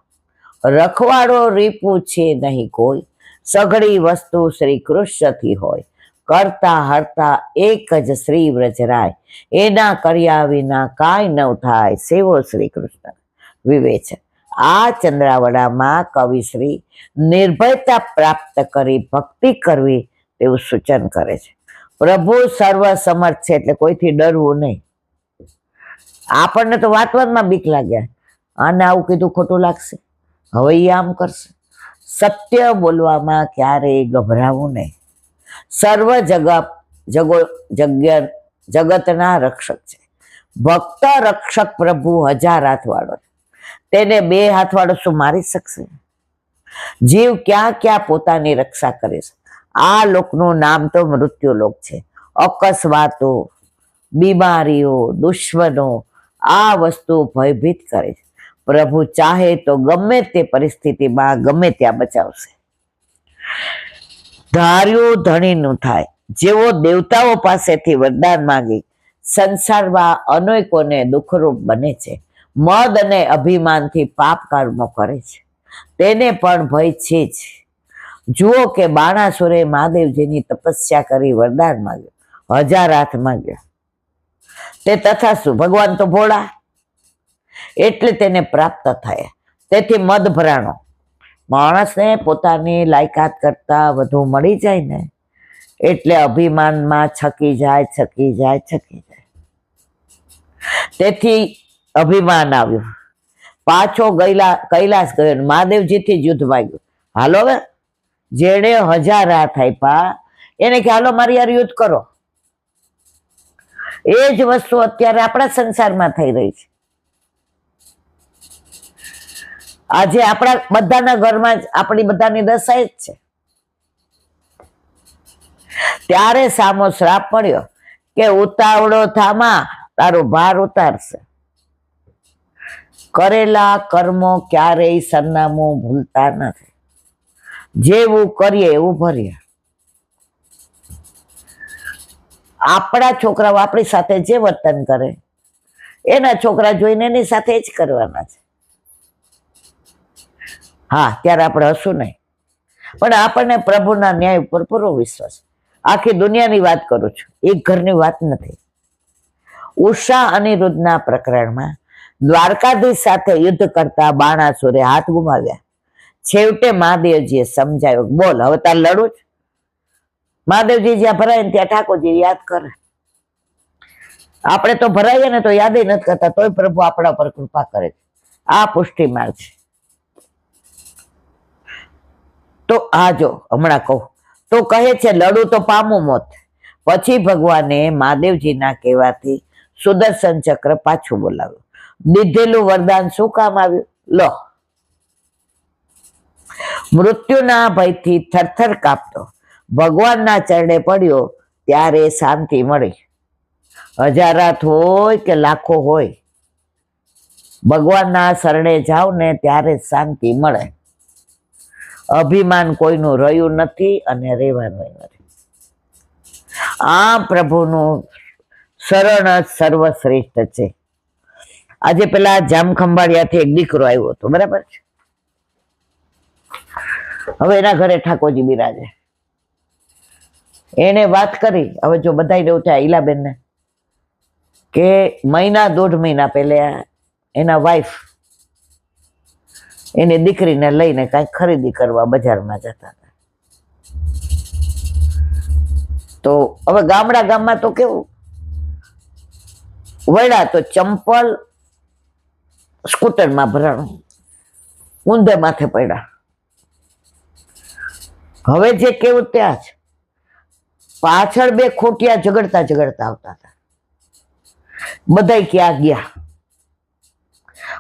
રખવાડો રીપું છે નહીં કોઈ, સઘળી વસ્તુ શ્રી કૃષ્ણથી હોય. કરતા હરતા એક જ શ્રી વ્રજરાય, એના કર્યા વિના કાંઈ ન થાય સેવો શ્રી કૃષ્ણ વિવેચન. આ ચંદ્રાવડામાં કવિશ્રી નિર્ભયતા પ્રાપ્ત કરી ભક્તિ કરવી તેવું સૂચન કરે છે. પ્રભુ સર્વ સમર્થ છે એટલે કોઈથી ડરવું નહીં. આપણને તો વાતમાં બીક લાગ્યા, આને આવું કીધું ખોટું લાગશે, હવે એ આમ કરશે. સત્ય બોલવામાં ક્યારેય ગભરાવું નહીં. સર્વ જગતના રક્ષક છે. ભક્ત રક્ષક પ્રભુ 1000 હાથવાળો છે. તેને 2 હાથવાળો શું મારી શકશે? જીવ ક્યાં ક્યાં પોતાની રક્ષા કરે છે. આ લોકનું નામ તો મૃત્યુ લોક છે. અકસ્માતો, બીમારીઓ, દુશ્મનો આ વસ્તુ ભયભીત કરે છે. પ્રભુ ચાહે તો ગમે તે પરિસ્થિતિમાં ગમે ત્યાં બચાવશે. ધાર્યું ધણીનું થાય. જેવો દેવતાઓ પાસેથી વરદાન માંગી સંસારમાં અનેકોને દુઃખરૂપ બને છે. મદ અને અભિમાનથી પાપ કર્મો કરે છે, તેને પણ ભય છે જ. જુઓ કે બાણાસુરે મહાદેવજીની તપસ્યા કરી વરદાન માંગ્યું, 1000 હાથ માંગ્યા. તે તથાસ્તુ, ભગવાન તો ભોળા એટલે તેને પ્રાપ્ત થયા. તેથી મદ ભરાણો. માણસને પોતાની લાયકાત કરતા વધુ મળી જાય ને એટલે અભિમાનમાં છકી જાય. તેથી અભિમાન આવ્યું. પાછો કૈલાસ ગયો, મહાદેવજીથી જ યુદ્ધ માંગ્યું. હાલો હવે જેણે 1000 હાથ આપ્યા એને કે હાલો મારી યાર યુદ્ધ કરો. એ જ વસ્તુ અત્યારે આપણા સંસારમાં થઈ રહી છે. આજે આપણા બધાના ઘરમાં જ આપણી બધાની દશા જ છે. ત્યારે સામો શ્રાપ પડ્યો કે ઉતાવળો થામા તારો ભાર ઉતારશે. કરેલા કર્મો ક્યારેય સરનામું ભૂલતા નથી. જેવું કરીએ એવું ભરીએ. આપણા છોકરાઓ આપણી સાથે જે વર્તન કરે એના છોકરા જોઈને એની સાથે જ કરવાના છે. હા, ત્યારે આપણે હશું નહીં, પણ આપણને પ્રભુના ન્યાય ઉપર પૂરો વિશ્વાસ. આખી દુનિયાની વાત કરું છું, એક ઘરની વાત નથી. ઉષા અનિરુદ્ધના પ્રકરણમાં દ્વારકાધીશ સાથે યુદ્ધ કરતા બાણાસુરે હાથ ગુમાવ્યા. છેવટે મહાદેવજીએ સમજાવ્યો, બોલ હવે તાર લડું જ. મહાદેવજી જ્યાં ભરાય ને ત્યાં ઠાકોરજી યાદ કરે. આપણે તો ભરાઈએ ને તો યાદ નથી કરતા, તોય પ્રભુ આપણા પર કૃપા કરે છે. આ પુષ્ટિ માર્ગ છે. તો આ જો હમણાં કહું તો કહે છે લડું તો પામું મોત. પછી ભગવાને મહાદેવજીના કહેવાથી સુદર્શન ચક્ર પાછું બોલાવ્યું. દીધેલું વરદાન શું કામ આવ્યું? લો, મૃત્યુના ભયથી થરથર કાપતો ભગવાનના ચરણે પડ્યો ત્યારે શાંતિ મળી. હજારાત હોય કે લાખો હોય, ભગવાનના શરણે જાવ ને ત્યારે શાંતિ મળે. અભિમાન કોઈનું રહ્યું નથી અને રહેવાનું નથી. આ પ્રભુનું શરણ જ સર્વશ્રેષ્ઠ છે. આજે પેલા જામખંભાળિયાથી એક દીકરો આવ્યો હતો, બરાબર છે. હવે એના ઘરે ઠાકોરજી બિરાજે. એને વાત કરી, હવે જો બધાય એવું થાય ઈલાબેન ને કે મહિના 1.5 મહિના પહેલા એના વાઈફ એની દીકરીને લઈને કાંઈક ખરીદી કરવા બજારમાં જતા હતા. તો હવે ગામમાં તો કેવું, વળ્યા તો ચંપલ સ્કૂટરમાં ભરાણું, ઊંધે માથે પડ્યા. હવે જે કેવું ત્યાં જ પાછળ 2 ખોટિયા ઝઘડતા આવતા હતા. બધાય ક્યાં ગયા.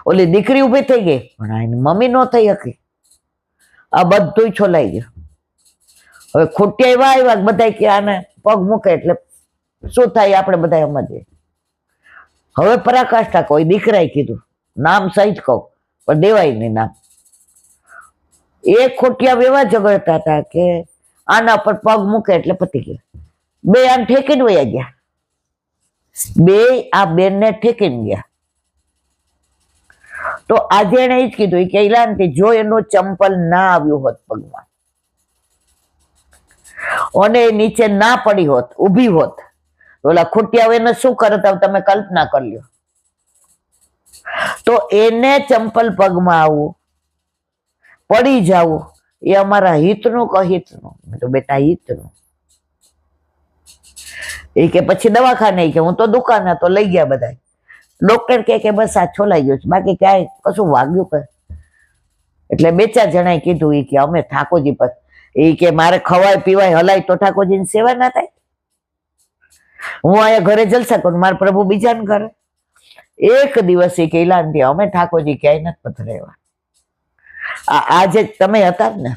ઓલી દીકરી ઉભી થઈ ગઈ, પણ આ મમ્મી નો થઈ શકી. આ બધું છોલાઈ ગયું. હવે ખોટિયા એવા બધા કે આને પગ મૂકે એટલે શું થાય આપણે બધા સમજીએ. હવે પરાકાષ્ઠા કોઈ દીકરાએ કીધું, નામ સહિત કહું પણ દેવાય નહીં નામ. એ ખોટિયા એવા ઝઘડતા હતા કે આના પર પગ મૂકે એટલે પતી ગયા. 2 આને ઠેકીને વયા ગયા. 2 આ બેનને ઠેકીને ગયા. તો આજે એને જ કીધું કે ઈલાનથી જો એનું ચંપલ ના આવ્યું હોત પગમાં અને નીચે ના પડી હોત, ઊભી હોત, ઓલા ખોટિયા એને શું કરત તમે કલ્પના કરી લ્યો. તો એને ચંપલ પગમાં આવવું, પડી જવું, એ અમારા હિતનું કે અહિતનું? તો બેટા હિતનું. એ કે પછી દવાખાને, કે હું તો દુકાને, તો લઈ ગયા બધા. ડોક્ટર કે બસ આ છોલાઈ ગયું છે, બાકી ક્યાંય કશું વાગ્યું કે. એટલે 2-4 જણાએ કીધું એ કે અમે ઠાકોરજી પર, એ કે મારે ખવાય પીવાય હલાય તો ઠાકોરજીની સેવા ના થાય? હું અહીંયા ઘરે જલસા કરું, મારા પ્રભુ બીજાને કરે. એક દિવસ એ કે એલાનથી અમે ઠાકોરજી ક્યાંય નથી પધરાવ્યા. આજે તમે હતા ને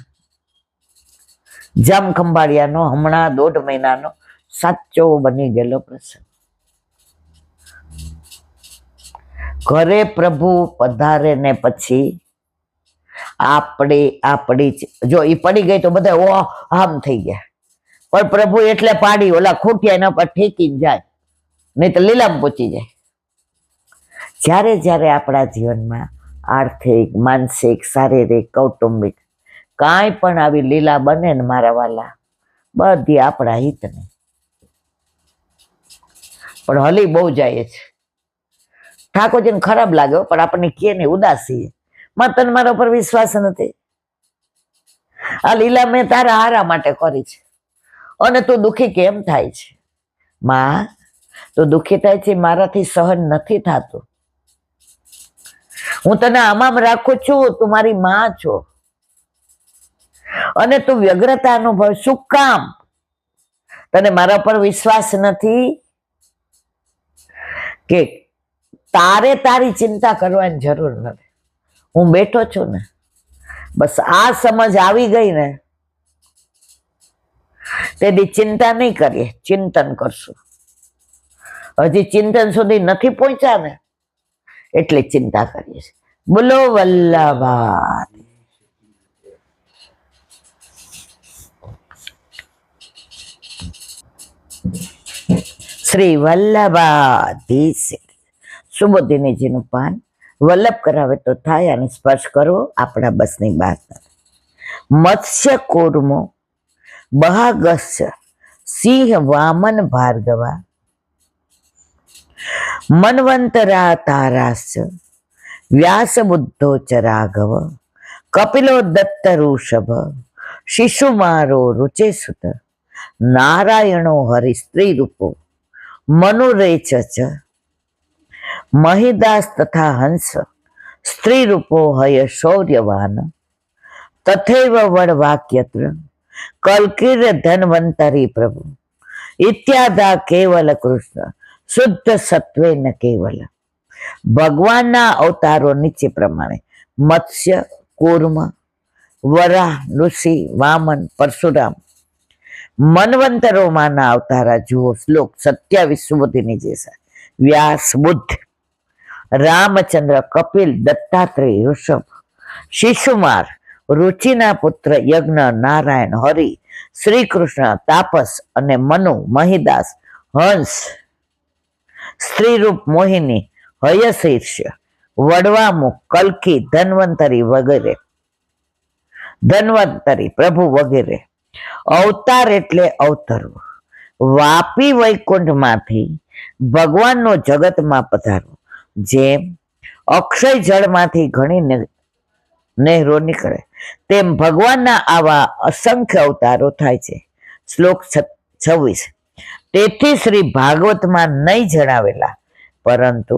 જામખંભાળિયાનો હમણાં 1.5 મહિનાનો સાચો બની ગયેલો પ્રસંગ. ઘરે પ્રભુ પધારે ને પછી આપણી જો એ પડી ગઈ તો બધા ઓ આમ થઈ ગયા, પણ પ્રભુ એટલે પાડી, ઓલા ખોટિયા એના પર ઠેકીને જાય, નહીં તો લીલામ પહોંચી જાય. જ્યારે આપણા જીવનમાં આર્થિક, માનસિક, શારીરિક, કૌટુંબિક કાંઈ પણ આવી લીલા બને ને મારા વાલા, બધી આપણા હિતને, પણ હલી બહુ જાય છે. ઠાકોરજીને ખરાબ લાગ્યો, પણ આપણને કે ને ઉદાસી, તને મારા પર વિશ્વાસ નથી. આ લીલા મેં તારા હારા માટે કરી છે અને તું દુઃખી કેમ થાય છે? માં, તું દુઃખી થાય છે મારાથી સહન નથી થતું. હું તને આમાં રાખું છું, તું મારી માં છો અને તું વ્યગ્રતા અનુભવ. શું કામ? તને મારા પર વિશ્વાસ નથી કે તારે તારી ચિંતા કરવાની જરૂર નથી. હું બેઠો છું ને, બસ આ સમજ આવી ગઈ ને તેથી ચિંતા નહીં કરીએ, ચિંતન કરશું. હજી ચિંતન સુધી નથી પહોંચ્યા ને એટલે ચિંતા કરીએ છીએ. બોલો વલ્લભા. શ્રી વલ્લભાધીશ. સુબોધિનીજીનું પાન વલ્લભ કરાવે તો થાય અને સ્પર્શ કરવો આપણા બસની બહાર. મત્સ્ય કૂર્મો બહાગસ્ય સિંહ વામન ભાર્ગવા મન્વંતરા તારાસ્ય વ્યાસ બુદ્ધો ચ રાઘવ કપિલો દત્ત ઋષભ શિશુમારો રુચે સુત નારાયણો હરિ સ્ત્રી રૂપો મનુરેચ ચ મહિદાસ તથા હંસ સ્ત્રી રૂપો હય શૌર્યવાન તથૈવ વડ વાક્યત્ર કલ્કિર ધન્વંતરી પ્રભુ ઇત્યાદા કેવલ કૃષ્ણ શુદ્ધ સત્વે ન કેવલ. ભગવાનના અવતારો નીચે પ્રમાણે મત્સ્ય, કૂર્મ, વરાહ, ઋષિ, વામન, પરશુરામ. મન્વંતરોમાંના અવતારા જુઓ. શ્લોક 27 સુબોધિની જેસા. વ્યાસ બુદ્ધ, રામચંદ્ર, કપિલ, દત્તાત્રેય, ઋષભ, શિશુમાર, રુચિના પુત્ર યજ્ઞ, નારાયણ, હરિ, શ્રી કૃષ્ણ, તાપસ અને મનુ, મહિદાસ, હંસ, સ્ત્રીરૂપ મોહિની, હયશીર્ષ, વડવામુખ, કલ્કી, ધન્વંતરી વગેરે. ધન્વંતરી પ્રભુ વગેરે. અવતાર એટલે અવતરવું. વાપી વૈકુંઠમાંથી ભગવાનનો જગતમાં પધારવો. જેમ અક્ષય જળમાંથી ઘણી નહેરો નીકળે તેમ ભગવાનના આવા અસંખ્ય અવતારો થાય છે. શ્લોક 26. તેથી શ્રી ભાગવતમાં નહીં જણાવેલા પરંતુ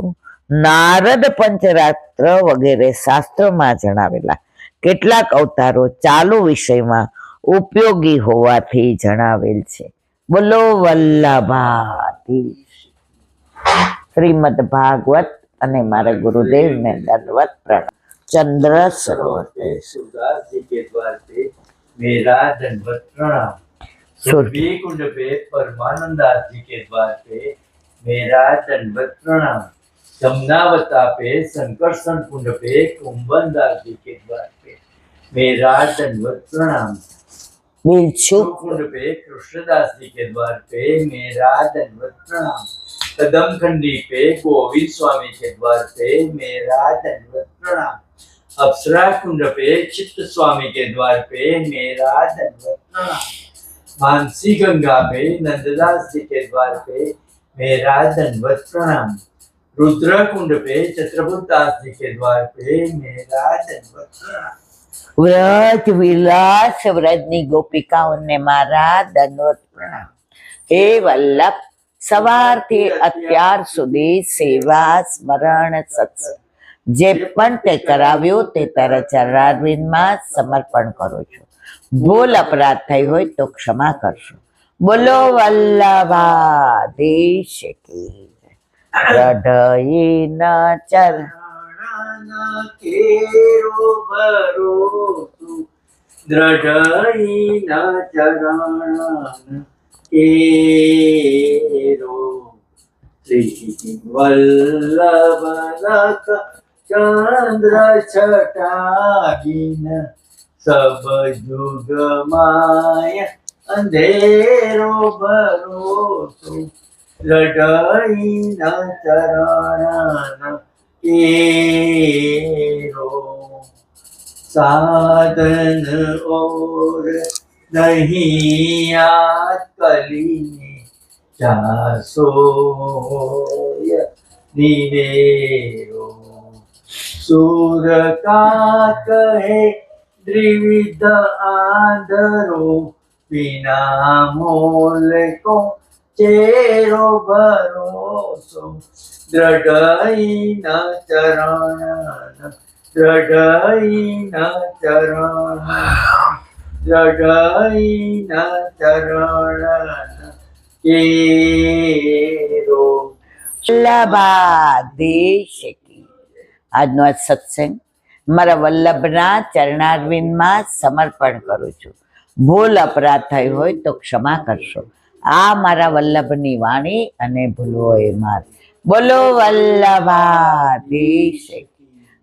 નારદ પંચરાત્ર વગેરે શાસ્ત્રોમાં જણાવેલા કેટલાક અવતારો ચાલુ વિષયમાં ઉપયોગી હોવાથી જણાવેલ છે. બોલો વલ્લભાધીશ. શ્રીમદ ભાગવત અને મારા ગુરુદેવને દંડવત પ્રણામ. चंद्र सरोवर सूरदास जी के द्वार पे मेरा दंडवत प्रणाम. सुरभि कुंड पे परमानंदास जी के द्वार पे मेरा दंडवत प्रणाम. जमुनावता पे संकर्षण कुंड पे कुंभनदास जी के द्वार पे मेरा दंडवत प्रणाम. बिलचू कुंड पे कृष्णदास जी के द्वार पे मेरा दंडवत प्रणाम. कदम खंडी पे गोविंद स्वामी के द्वार पे मेरा दंडवत प्रणाम. अप्सरा कुंड पे चित्त स्वामी के द्वार पे मेरा दंडवत प्रणाम. मानसी गंगा पे नंददास जी के द्वार पे मेरा दंडवत प्रणाम. रुद्र कुंड पे चत्रभुदास जी के द्वार पे मेरा दंडवत प्रणाम. વ્રજ વિલાસ વ્રજની ગોપિકાઓને મારા દંડવત પ્રણામ. હે વલ્લભ, સવારથી અત્યાર સુધી સેવા સ્મરણ સત્સંગ જે પણ તે કરાવ્યું તે તારા ચરણારવિંદમાં સમર્પણ કરું છું. ભૂલ અપરાધ થઈ હોય તો ક્ષમા કરશો. બોલો વલ્લભાધીશ કી હૃદયના ચરણા કેરો ભરોસો દ્રઢઈના ચરણ કેરો શ્રી વલ્લભ ચંદ્ર છટાગીન સબ યુગ માય અંધેરો ભરોસો લડાઈના ચરણ કેરો સાધન ઓર નહીં કલીને જાસોય નિવેરો સુર કા કહે દ્વિવિધ આંધરો વિના મોલ કો ચેરો ભરોસો દ્રઢઈના ચરણ દ્રઢઈના ચરણ દ્રઢઈના ચરણ કેરો. વલ્લભાધીશ કી. આજનો આ સત્સંગ મારા વલ્લભના ચરણારવિંદમાં સમર્પણ કરું છું. ભૂલ અપરાધ થઈ હોય તો ક્ષમા કરશો. આ મારા વલ્લભની વાણી અને ભૂલો એ માર. બોલો વલ્લભાધીશ કી.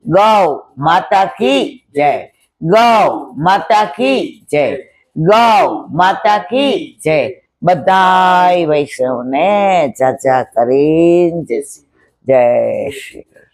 ગૌ માતા કી જય, ગૌ માતા કી જય, ગૌ માતા કી જય. બધાય વૈષ્ણવને જાજા કરીને જય શ્રી કૃષ્ણ.